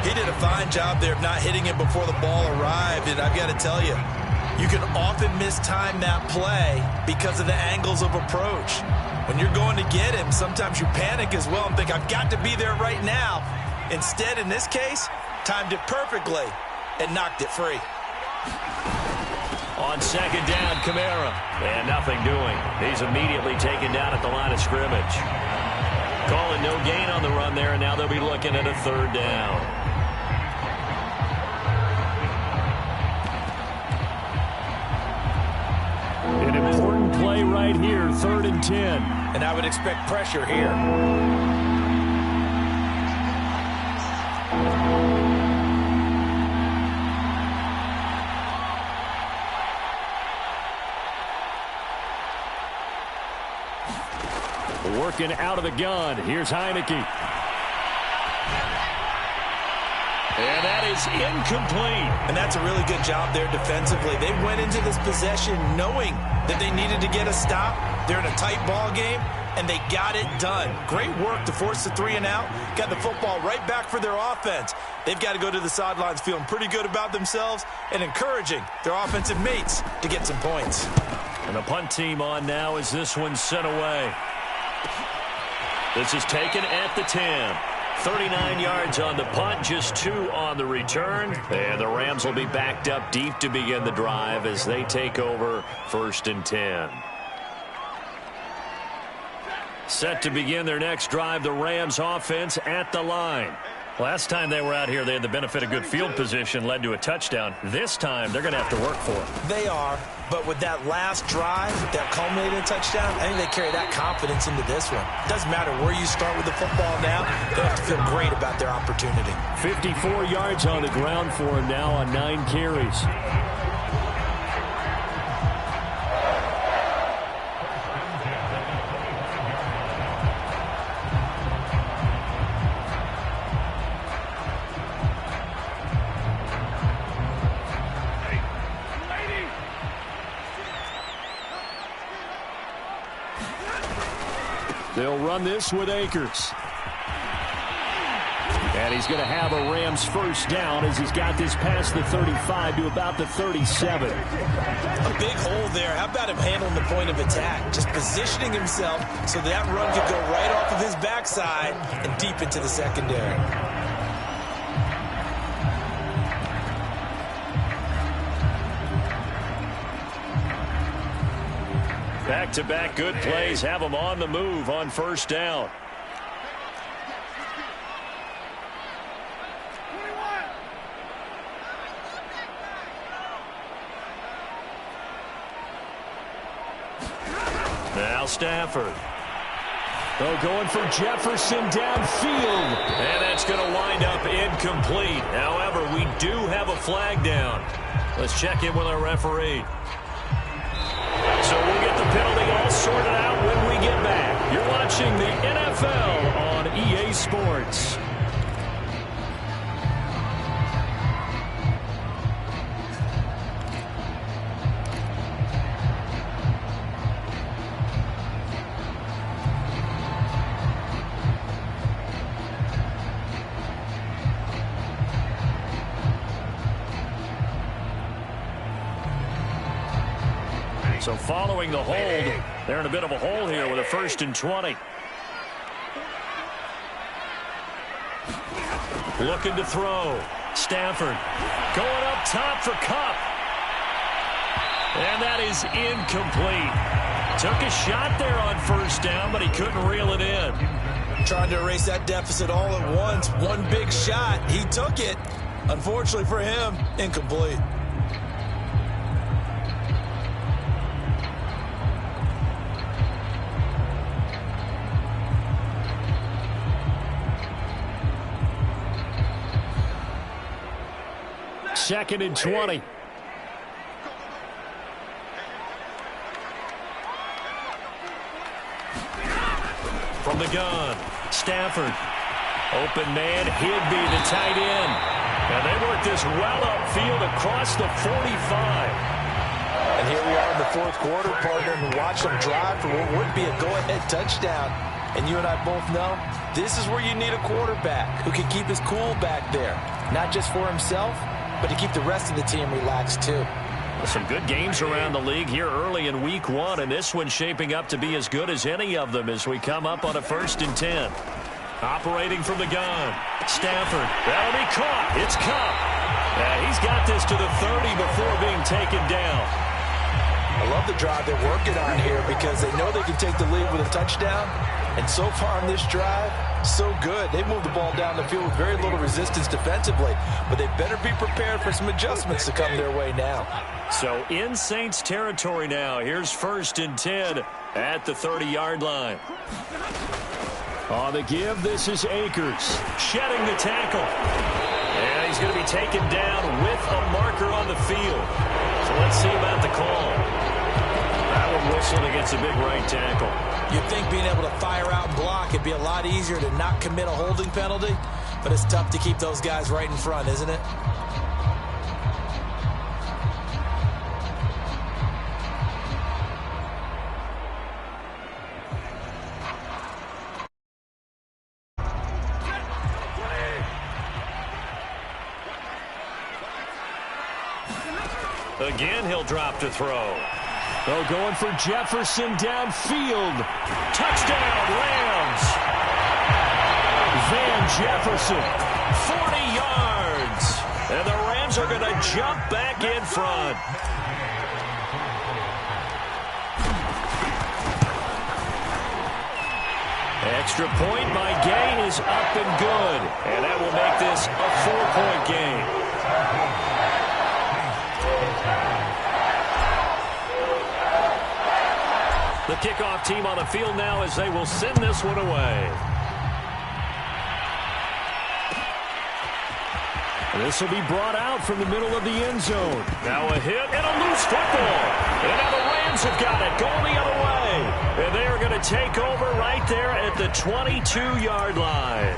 Speaker 3: He did a fine job there of not hitting it before the ball arrived, and I've got to tell you, you can often mistime that play because of the angles of approach. When you're going to get him, sometimes you panic as well and think, I've got to be there right now. Instead, in this case, timed it perfectly and knocked it free.
Speaker 1: On second down, Kamara. And nothing doing. He's immediately taken down at the line of scrimmage. Calling no gain on the run there, and now they'll be looking at a third down.
Speaker 4: An important play right here, 3rd and 10.
Speaker 2: And I would expect pressure here.
Speaker 4: Working out of the gun. Here's Heineke.
Speaker 1: And that is incomplete.
Speaker 3: And that's a really good job there defensively. They went into this possession knowing that they needed to get a stop. They're in a tight ball game, and they got it done. Great work to force the 3 and out. Got the football right back for their offense. They've got to go to the sidelines feeling pretty good about themselves and encouraging their offensive mates to get some points.
Speaker 1: And the punt team on now as this one's sent away. This is taken at the 10. 39 yards on the punt, just 2 on the return. And the Rams will be backed up deep to begin the drive as they take over 1st and 10. Set to begin their next drive, the Rams offense at the line. Last time they were out here, they had the benefit of good field position, led to a touchdown. This time, they're going to have to work for it.
Speaker 3: They are, but with that last drive, that culminating touchdown, I think they carry that confidence into this one. Doesn't matter where you start with the football now, they have to feel great about their opportunity.
Speaker 4: 54 yards on the ground for him now on 9 carries. They'll run this with Akers. And he's going to have a Rams first down as he's got this past the 35 to about the 37.
Speaker 3: A big hole there. How about him handling the point of attack? Just positioning himself so that run could go right off of his backside and deep into the secondary.
Speaker 1: Back-to-back good plays have them on the move on first down. Now Stafford.
Speaker 4: Oh, going for Jefferson downfield.
Speaker 1: And that's going to wind up incomplete. However, we do have a flag down. Let's check in with our referee. So we'll get the penalty all sorted out when we get back. You're watching the NFL on EA Sports. So following the hold, they're in a bit of a hole here with a 1st and 20. Looking to throw. Stafford going up top for Kupp. And that is incomplete. Took a shot there on first down, but he couldn't reel it in.
Speaker 3: Trying to erase that deficit all at once. One big shot. He took it. Unfortunately for him, incomplete.
Speaker 4: Second and 20.
Speaker 1: From the gun, Stafford. Open man, Higby, the tight end. And they work this well upfield across the 45.
Speaker 3: And here we are in the fourth quarter, partner, and watch them drive for what would be a go-ahead touchdown. And you and I both know this is where you need a quarterback who can keep his cool back there. Not just for himself, but to keep the rest of the team relaxed too.
Speaker 1: Some good games around the league here early in week 1, and this one's shaping up to be as good as any of them as we come up on a 1st and 10. Operating from the gun. Stafford. That'll be caught. It's Cup. He's got this to the 30 before being taken down.
Speaker 3: I love the drive they're working on here because they know they can take the lead with a touchdown. And so far on this drive, so good. They've moved the ball down the field with very little resistance defensively. But they better be prepared for some adjustments to come their way now.
Speaker 1: So in Saints territory now. Here's 1st and 10 at the 30-yard line.
Speaker 4: On the give, this is Akers.
Speaker 1: Shedding the tackle. And he's going to be taken down with a marker on the field. So let's see about the call. That one whistled against a big right tackle.
Speaker 3: You'd think being able to fire out and block, it'd be a lot easier to not commit a holding penalty. But it's tough to keep those guys right in front, isn't it?
Speaker 1: Again, he'll drop to throw.
Speaker 4: Oh, going for Jefferson downfield.
Speaker 1: Touchdown, Rams.
Speaker 4: Van Jefferson.
Speaker 1: 40 yards. And the Rams are going to jump back in front. Extra point by Gay is up and good. And that will make this a 4-point game. The kickoff team on the field now as they will send this one away.
Speaker 4: This will be brought out from the middle of the end zone.
Speaker 1: Now a hit and a loose football. And now the Rams have got it going the other way. And they are going to take over right there at the 22-yard line.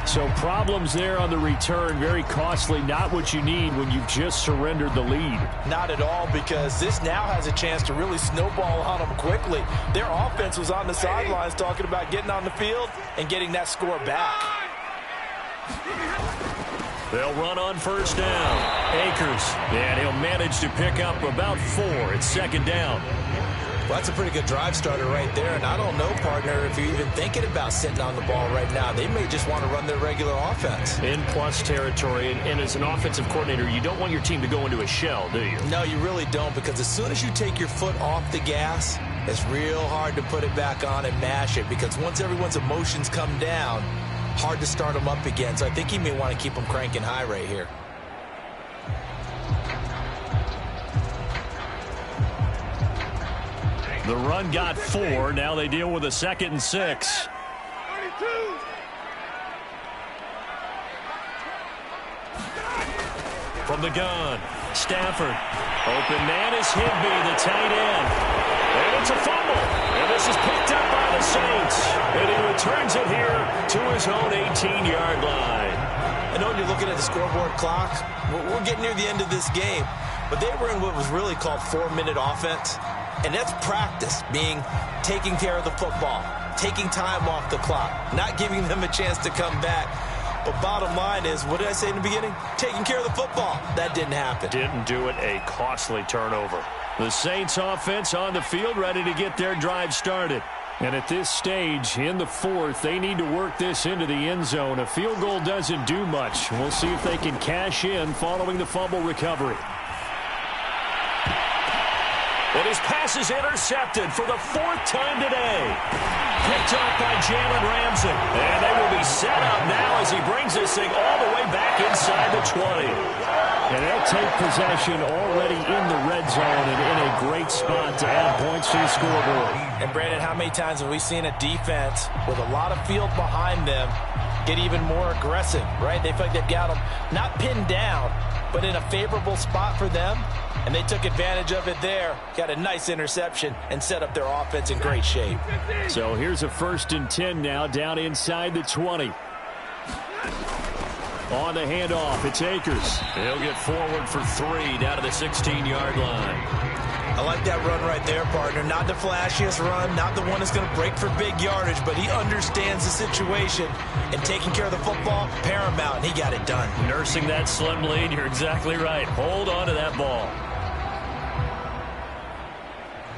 Speaker 4: So problems there on the return, very costly, not what you need when you've just surrendered the lead.
Speaker 3: Not at all, because this now has a chance to really snowball on them quickly. Their offense was on the sidelines talking about getting on the field and getting that score back.
Speaker 1: They'll run on 1st down. Akers, and he'll manage to pick up about 4. It's 2nd down.
Speaker 3: Well, that's a pretty good drive starter right there, and I don't know, partner, if you're even thinking about sitting on the ball right now. They may just want to run their regular offense.
Speaker 1: In plus territory, and as an offensive coordinator, you don't want your team to go into a shell, do you?
Speaker 3: No, you really don't, because as soon as you take your foot off the gas, it's real hard to put it back on and mash it, because once everyone's emotions come down, hard to start them up again. So I think he may want to keep them cranking high right here.
Speaker 1: The run got 4. Now they deal with a 2nd and 6. From the gun, Stafford. Open man is Higbee, the tight end. And it's a fumble. And this is picked up by the Saints. And he returns it here to his own 18-yard line.
Speaker 3: I know when you're looking at the scoreboard clock, we're getting near the end of this game. But they were in what was really called 4-minute offense. And that's practice, being taking care of the football, taking time off the clock, not giving them a chance to come back. But bottom line is, what did I say in the beginning? Taking care of the football. That didn't happen.
Speaker 1: Didn't do it. A costly turnover. The Saints offense on the field, ready to get their drive started.
Speaker 4: And at this stage, in the 4th, they need to work this into the end zone. A field goal doesn't do much. We'll see if they can cash in following the fumble recovery.
Speaker 1: And his pass is intercepted for the 4th time today. Picked off by Jalen Ramsey. And they will be set up now as he brings this thing all the way back inside the 20.
Speaker 4: And they'll take possession already in the red zone and in a great spot to add points to the scoreboard.
Speaker 3: And, Brandon, how many times have we seen a defense with a lot of field behind them get even more aggressive, right? They feel like they've got them not pinned down, but in a favorable spot for them. And they took advantage of it there. Got a nice interception and set up their offense in great shape.
Speaker 4: So here's a 1st and 10 now down inside the 20. On the handoff, it's Akers.
Speaker 1: He'll get forward for 3 down to the 16-yard line.
Speaker 3: I like that run right there, partner. Not the flashiest run, not the one that's going to break for big yardage, but he understands the situation, and taking care of the football, paramount, and he got it done.
Speaker 4: Nursing that slim lead, you're exactly right. Hold on to that ball.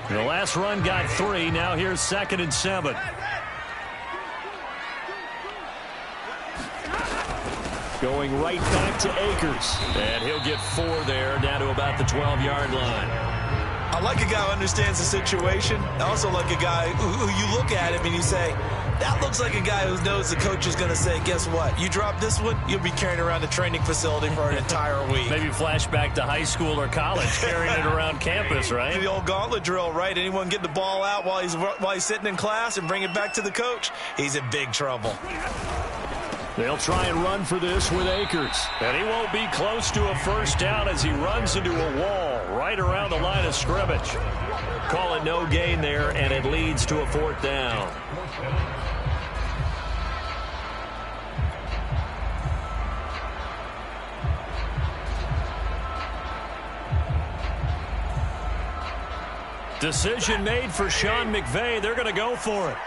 Speaker 4: The last run got 3. Now here's 2nd and 7. Going right back to Akers. And he'll get 4 there, down to about the 12-yard line.
Speaker 3: I like a guy who understands the situation. I also like a guy who you look at him and you say, that looks like a guy who knows the coach is going to say, guess what? You drop this one, you'll be carrying around the training facility for an entire week.
Speaker 4: Maybe flashback to high school or college, carrying it around campus, right?
Speaker 3: The old gauntlet drill, right? Anyone get the ball out while he's sitting in class and bring it back to the coach, he's in big trouble.
Speaker 4: They'll try and run for this with Akers.
Speaker 1: And he won't be close to a first down as he runs into a wall right around the line of scrimmage. Call it no gain there, and it leads to a 4th down. Decision made for Sean McVay. They're going to go for it.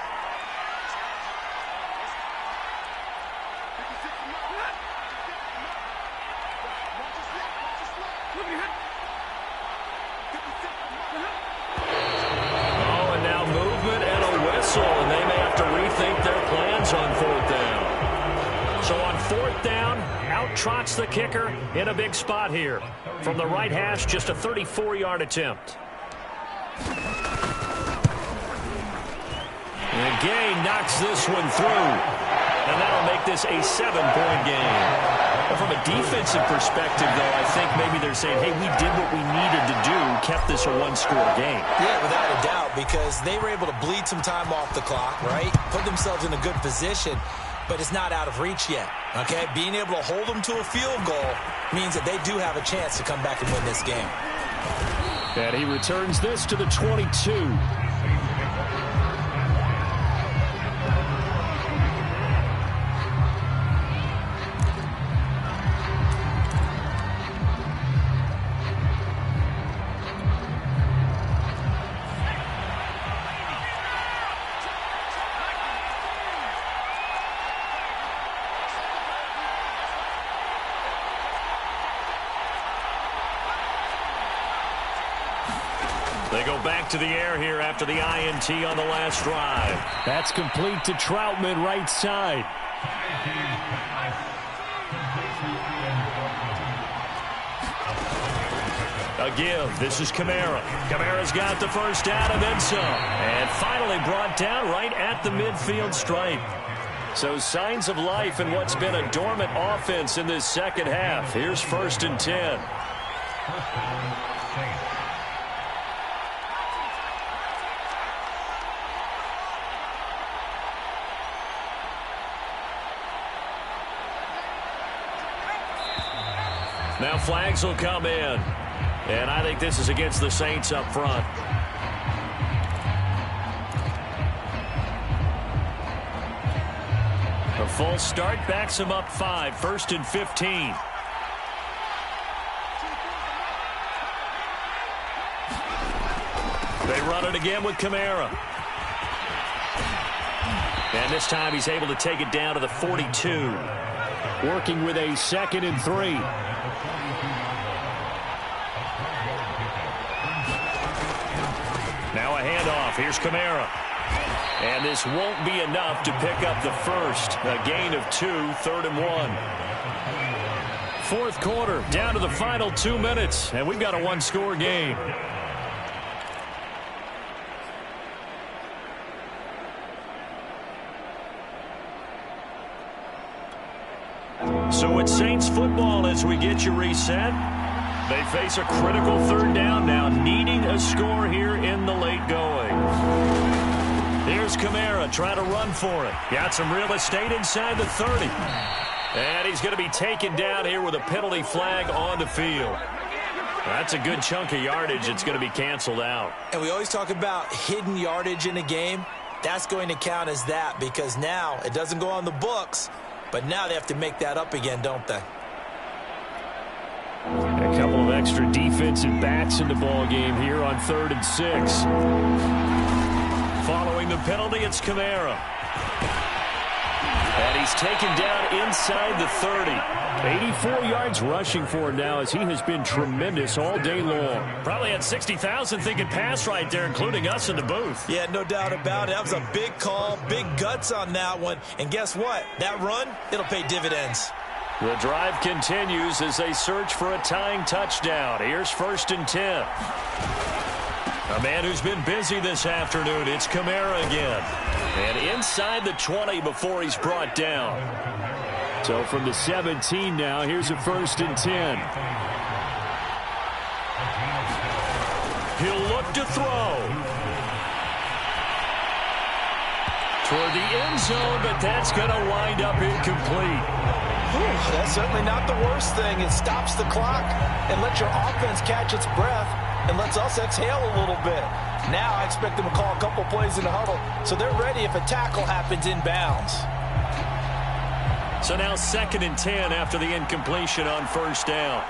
Speaker 1: And they may have to rethink their plans on 4th down. So on 4th down, out trots the kicker in a big spot here. From the right hash, just a 34-yard attempt. And Gay knocks this one through. And that'll make this a 7-point game. Well, from a defensive perspective, though, I think maybe they're saying, hey, we did what we needed to do, kept this a 1-score game.
Speaker 3: Yeah, without a doubt, because they were able to bleed some time off the clock, right? Put themselves in a good position, but it's not out of reach yet, okay? Being able to hold them to a field goal means that they do have a chance to come back and win this game.
Speaker 4: And he returns this to the 22.
Speaker 1: They go back to the air here after the INT on the last drive.
Speaker 4: That's complete to Troutman, right side.
Speaker 1: A give. This is Kamara. Kamara's got the first down and then some. And finally brought down right at the midfield stripe. So signs of life in what's been a dormant offense in this second half. Here's 1st and 10. Now flags will come in. And I think this is against the Saints up front. A full start backs him up 5. 1st and 15. They run it again with Kamara. And this time he's able to take it down to the 42.
Speaker 4: Working with a 2nd and 3.
Speaker 1: Now a handoff. Here's Kamara. And this won't be enough to pick up the first. A gain of 2, 3rd and 1.
Speaker 4: 4th quarter, down to the final 2 minutes, and we've got a 1-score game.
Speaker 1: So it's Saints football as we get you reset. They face a critical 3rd down now, needing a score here in the late going. Here's Kamara trying to run for it. Got some real estate inside the 30. And he's going to be taken down here with a penalty flag on the field. That's a good chunk of yardage. It's going to be canceled out.
Speaker 3: And we always talk about hidden yardage in a game. That's going to count as that because now it doesn't go on the books, but now they have to make that up again, don't they?
Speaker 1: A couple
Speaker 4: couple of extra defensive backs in the ball game here on 3rd and 6.
Speaker 1: Following the penalty, it's Kamara. And he's taken down inside the 30.
Speaker 4: 84 yards rushing for him now as he has been tremendous all day long.
Speaker 1: Probably had 60,000 thinking pass right there, including us in the booth.
Speaker 3: Yeah, no doubt about it. That was a big call, big guts on that one. And guess what? That run, it'll pay dividends.
Speaker 1: The drive continues as they search for a tying touchdown. Here's 1st and 10. A man who's been busy this afternoon. It's Kamara again. And inside the 20 before he's brought down.
Speaker 4: So from the 17 now, here's a 1st and 10.
Speaker 1: He'll look to throw. Toward the end zone, but that's going to wind up incomplete.
Speaker 2: That's certainly not the worst thing. It stops the clock and lets your offense catch its breath and lets us exhale a little bit. Now I expect them to call a couple plays in the huddle so they're ready if a tackle happens inbounds.
Speaker 1: So now 2nd and 10 after the incompletion on 1st down.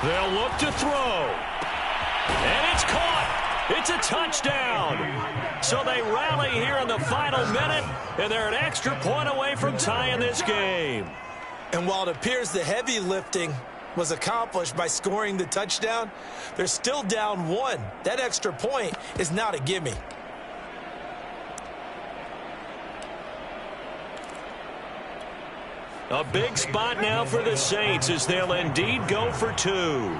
Speaker 1: They'll look to throw. And it's caught. It's a touchdown. So they rally here in the final minute, and they're an extra point away from tying this game.
Speaker 3: And while it appears the heavy lifting was accomplished by scoring the touchdown, they're still down 1. That extra point is not a gimme.
Speaker 1: A big spot now for the Saints as they'll indeed go for 2.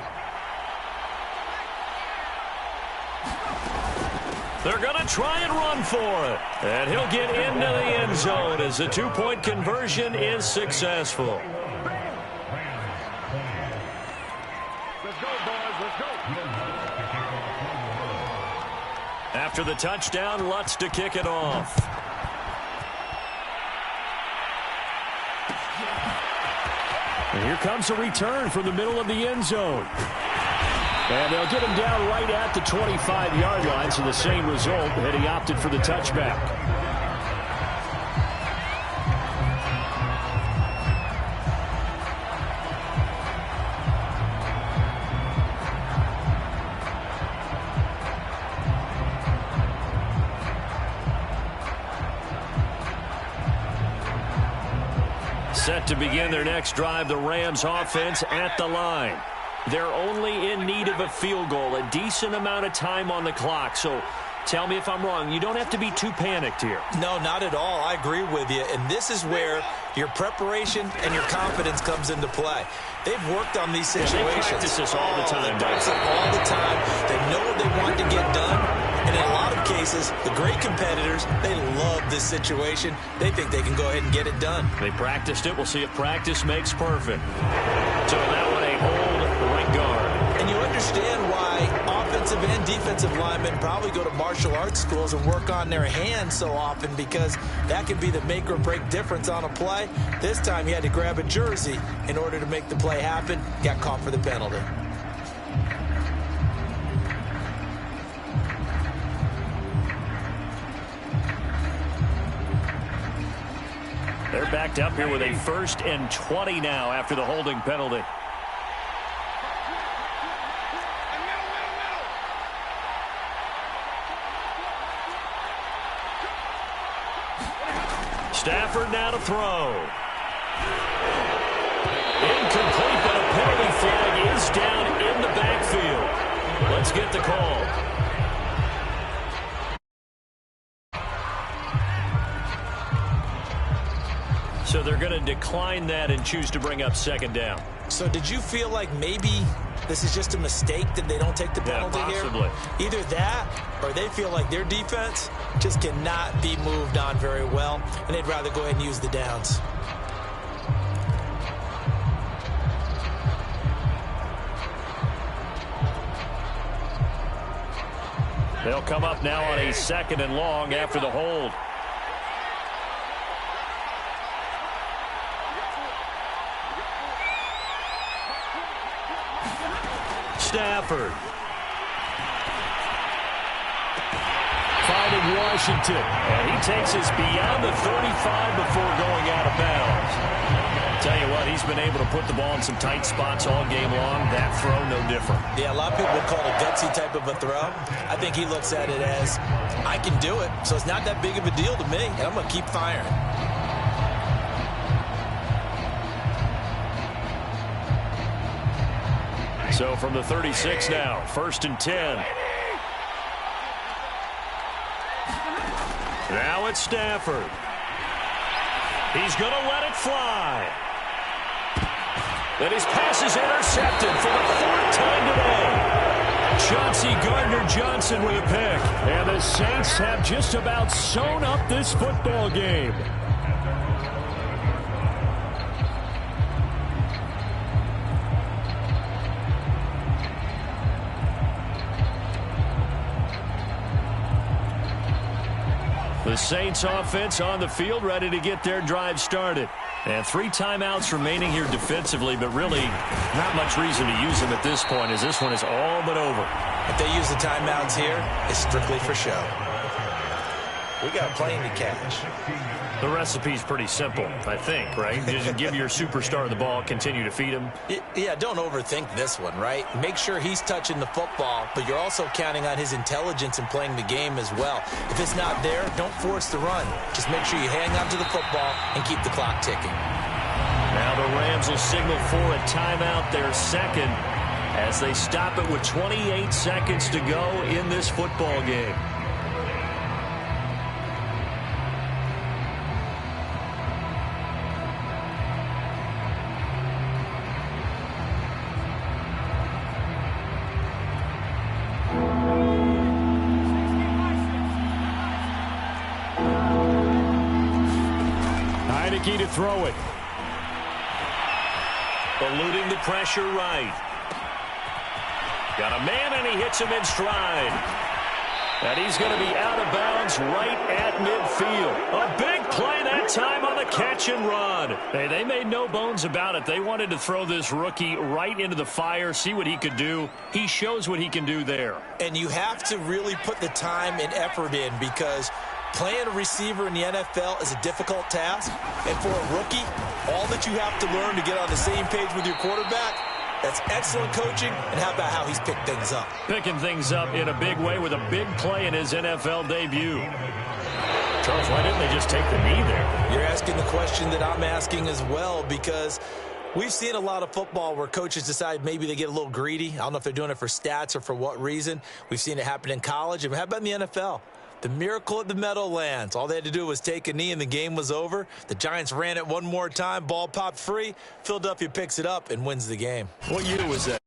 Speaker 1: They're going to try and run for it. And he'll get into the end zone as the 2-point conversion is successful.
Speaker 5: Let's go, boys. Let's go.
Speaker 1: After the touchdown, Lutz to kick it off.
Speaker 4: And here comes a return from the middle of the end zone. And they'll get him down right at the 25-yard line, so the same result had he opted for the touchback.
Speaker 1: Set to begin their next drive, the Rams offense at the line. They're only in need of a field goal, a decent amount of time on the clock. So tell me if I'm wrong. You don't have to be too panicked here.
Speaker 3: No, not at all. I agree with you. And this is where your preparation and your confidence comes into play. They've worked on these situations.
Speaker 1: They practice this all the time.
Speaker 3: They practice it all the time. They know what they want to get done. And in a lot of cases, the great competitors, they love this situation. They think they can go ahead and get it done.
Speaker 1: They practiced it. We'll see if practice makes perfect. So that one, a hold right guard.
Speaker 3: And you understand why offensive and defensive linemen probably go to martial arts schools and work on their hands so often, because that can be the make or break difference on a play. This time he had to grab a jersey in order to make the play happen. Got caught for the penalty.
Speaker 1: They're backed up here with a 1st and 20 now after the holding penalty. Stafford now to throw. Incomplete, but a penalty flag is down in the backfield. Let's get the call. So they're going to decline that and choose to bring up 2nd down.
Speaker 3: So did you feel like maybe this is just a mistake that they don't take the penalty
Speaker 1: possibly.
Speaker 3: here? Either that or they feel like their defense just cannot be moved on very well, and they'd rather go ahead and use the downs.
Speaker 1: They'll come up now on a 2nd and long after the hold. Stafford. 5
Speaker 4: finding Washington. And he takes us beyond the 35 before going out of bounds. Tell you what, he's been able to put the ball in some tight spots all game long. That throw, no different.
Speaker 3: Yeah, a lot of people would call it a gutsy type of a throw. I think he looks at it as, I can do it, so it's not that big of a deal to me, and I'm going to keep firing.
Speaker 4: So from the 36 now, 1st and 10. Now it's Stafford. He's going to let it fly. And his pass is intercepted for the 4th time today. Chauncey Gardner-Johnson with a pick. And the Saints have just about sewn up this football game. The Saints offense on the field, ready to get their drive started. And 3 timeouts remaining here defensively, but really not much reason to use them at this point, as this one is all but over.
Speaker 3: If they use the timeouts here, it's strictly for show. We got a plane to catch.
Speaker 4: The recipe's pretty simple, I think, right? Just give your superstar the ball, continue to feed him.
Speaker 3: Yeah, don't overthink this one, right? Make sure he's touching the football, but you're also counting on his intelligence in playing the game as well. If it's not there, don't force the run. Just make sure you hang on to the football and keep the clock ticking.
Speaker 4: Now the Rams will signal for a timeout, their second, as they stop it with 28 seconds to go in this football game. To throw it.
Speaker 1: Eluding the pressure right. Got a man, and he hits him in stride. And he's going to be out of bounds right at midfield. A big play that time on the catch and run.
Speaker 4: Hey, they made no bones about it. They wanted to throw this rookie right into the fire, see what he could do. He shows what he can do there.
Speaker 3: And you have to really put the time and effort in, because playing a receiver in the NFL is a difficult task. And for a rookie, all that you have to learn to get on the same page with your quarterback, that's excellent coaching. And how about how he's picked things up?
Speaker 4: Picking things up in a big way with a big play in his NFL debut. Charles, why didn't they just take the knee there?
Speaker 3: You're asking the question that I'm asking as well, because we've seen a lot of football where coaches decide maybe they get a little greedy. I don't know if they're doing it for stats or for what reason. We've seen it happen in college. And how about in the NFL? The miracle at the Meadowlands. All they had to do was take a knee and the game was over. The Giants ran it one more time. Ball popped free. Philadelphia picks it up and wins the game.
Speaker 4: What year was that?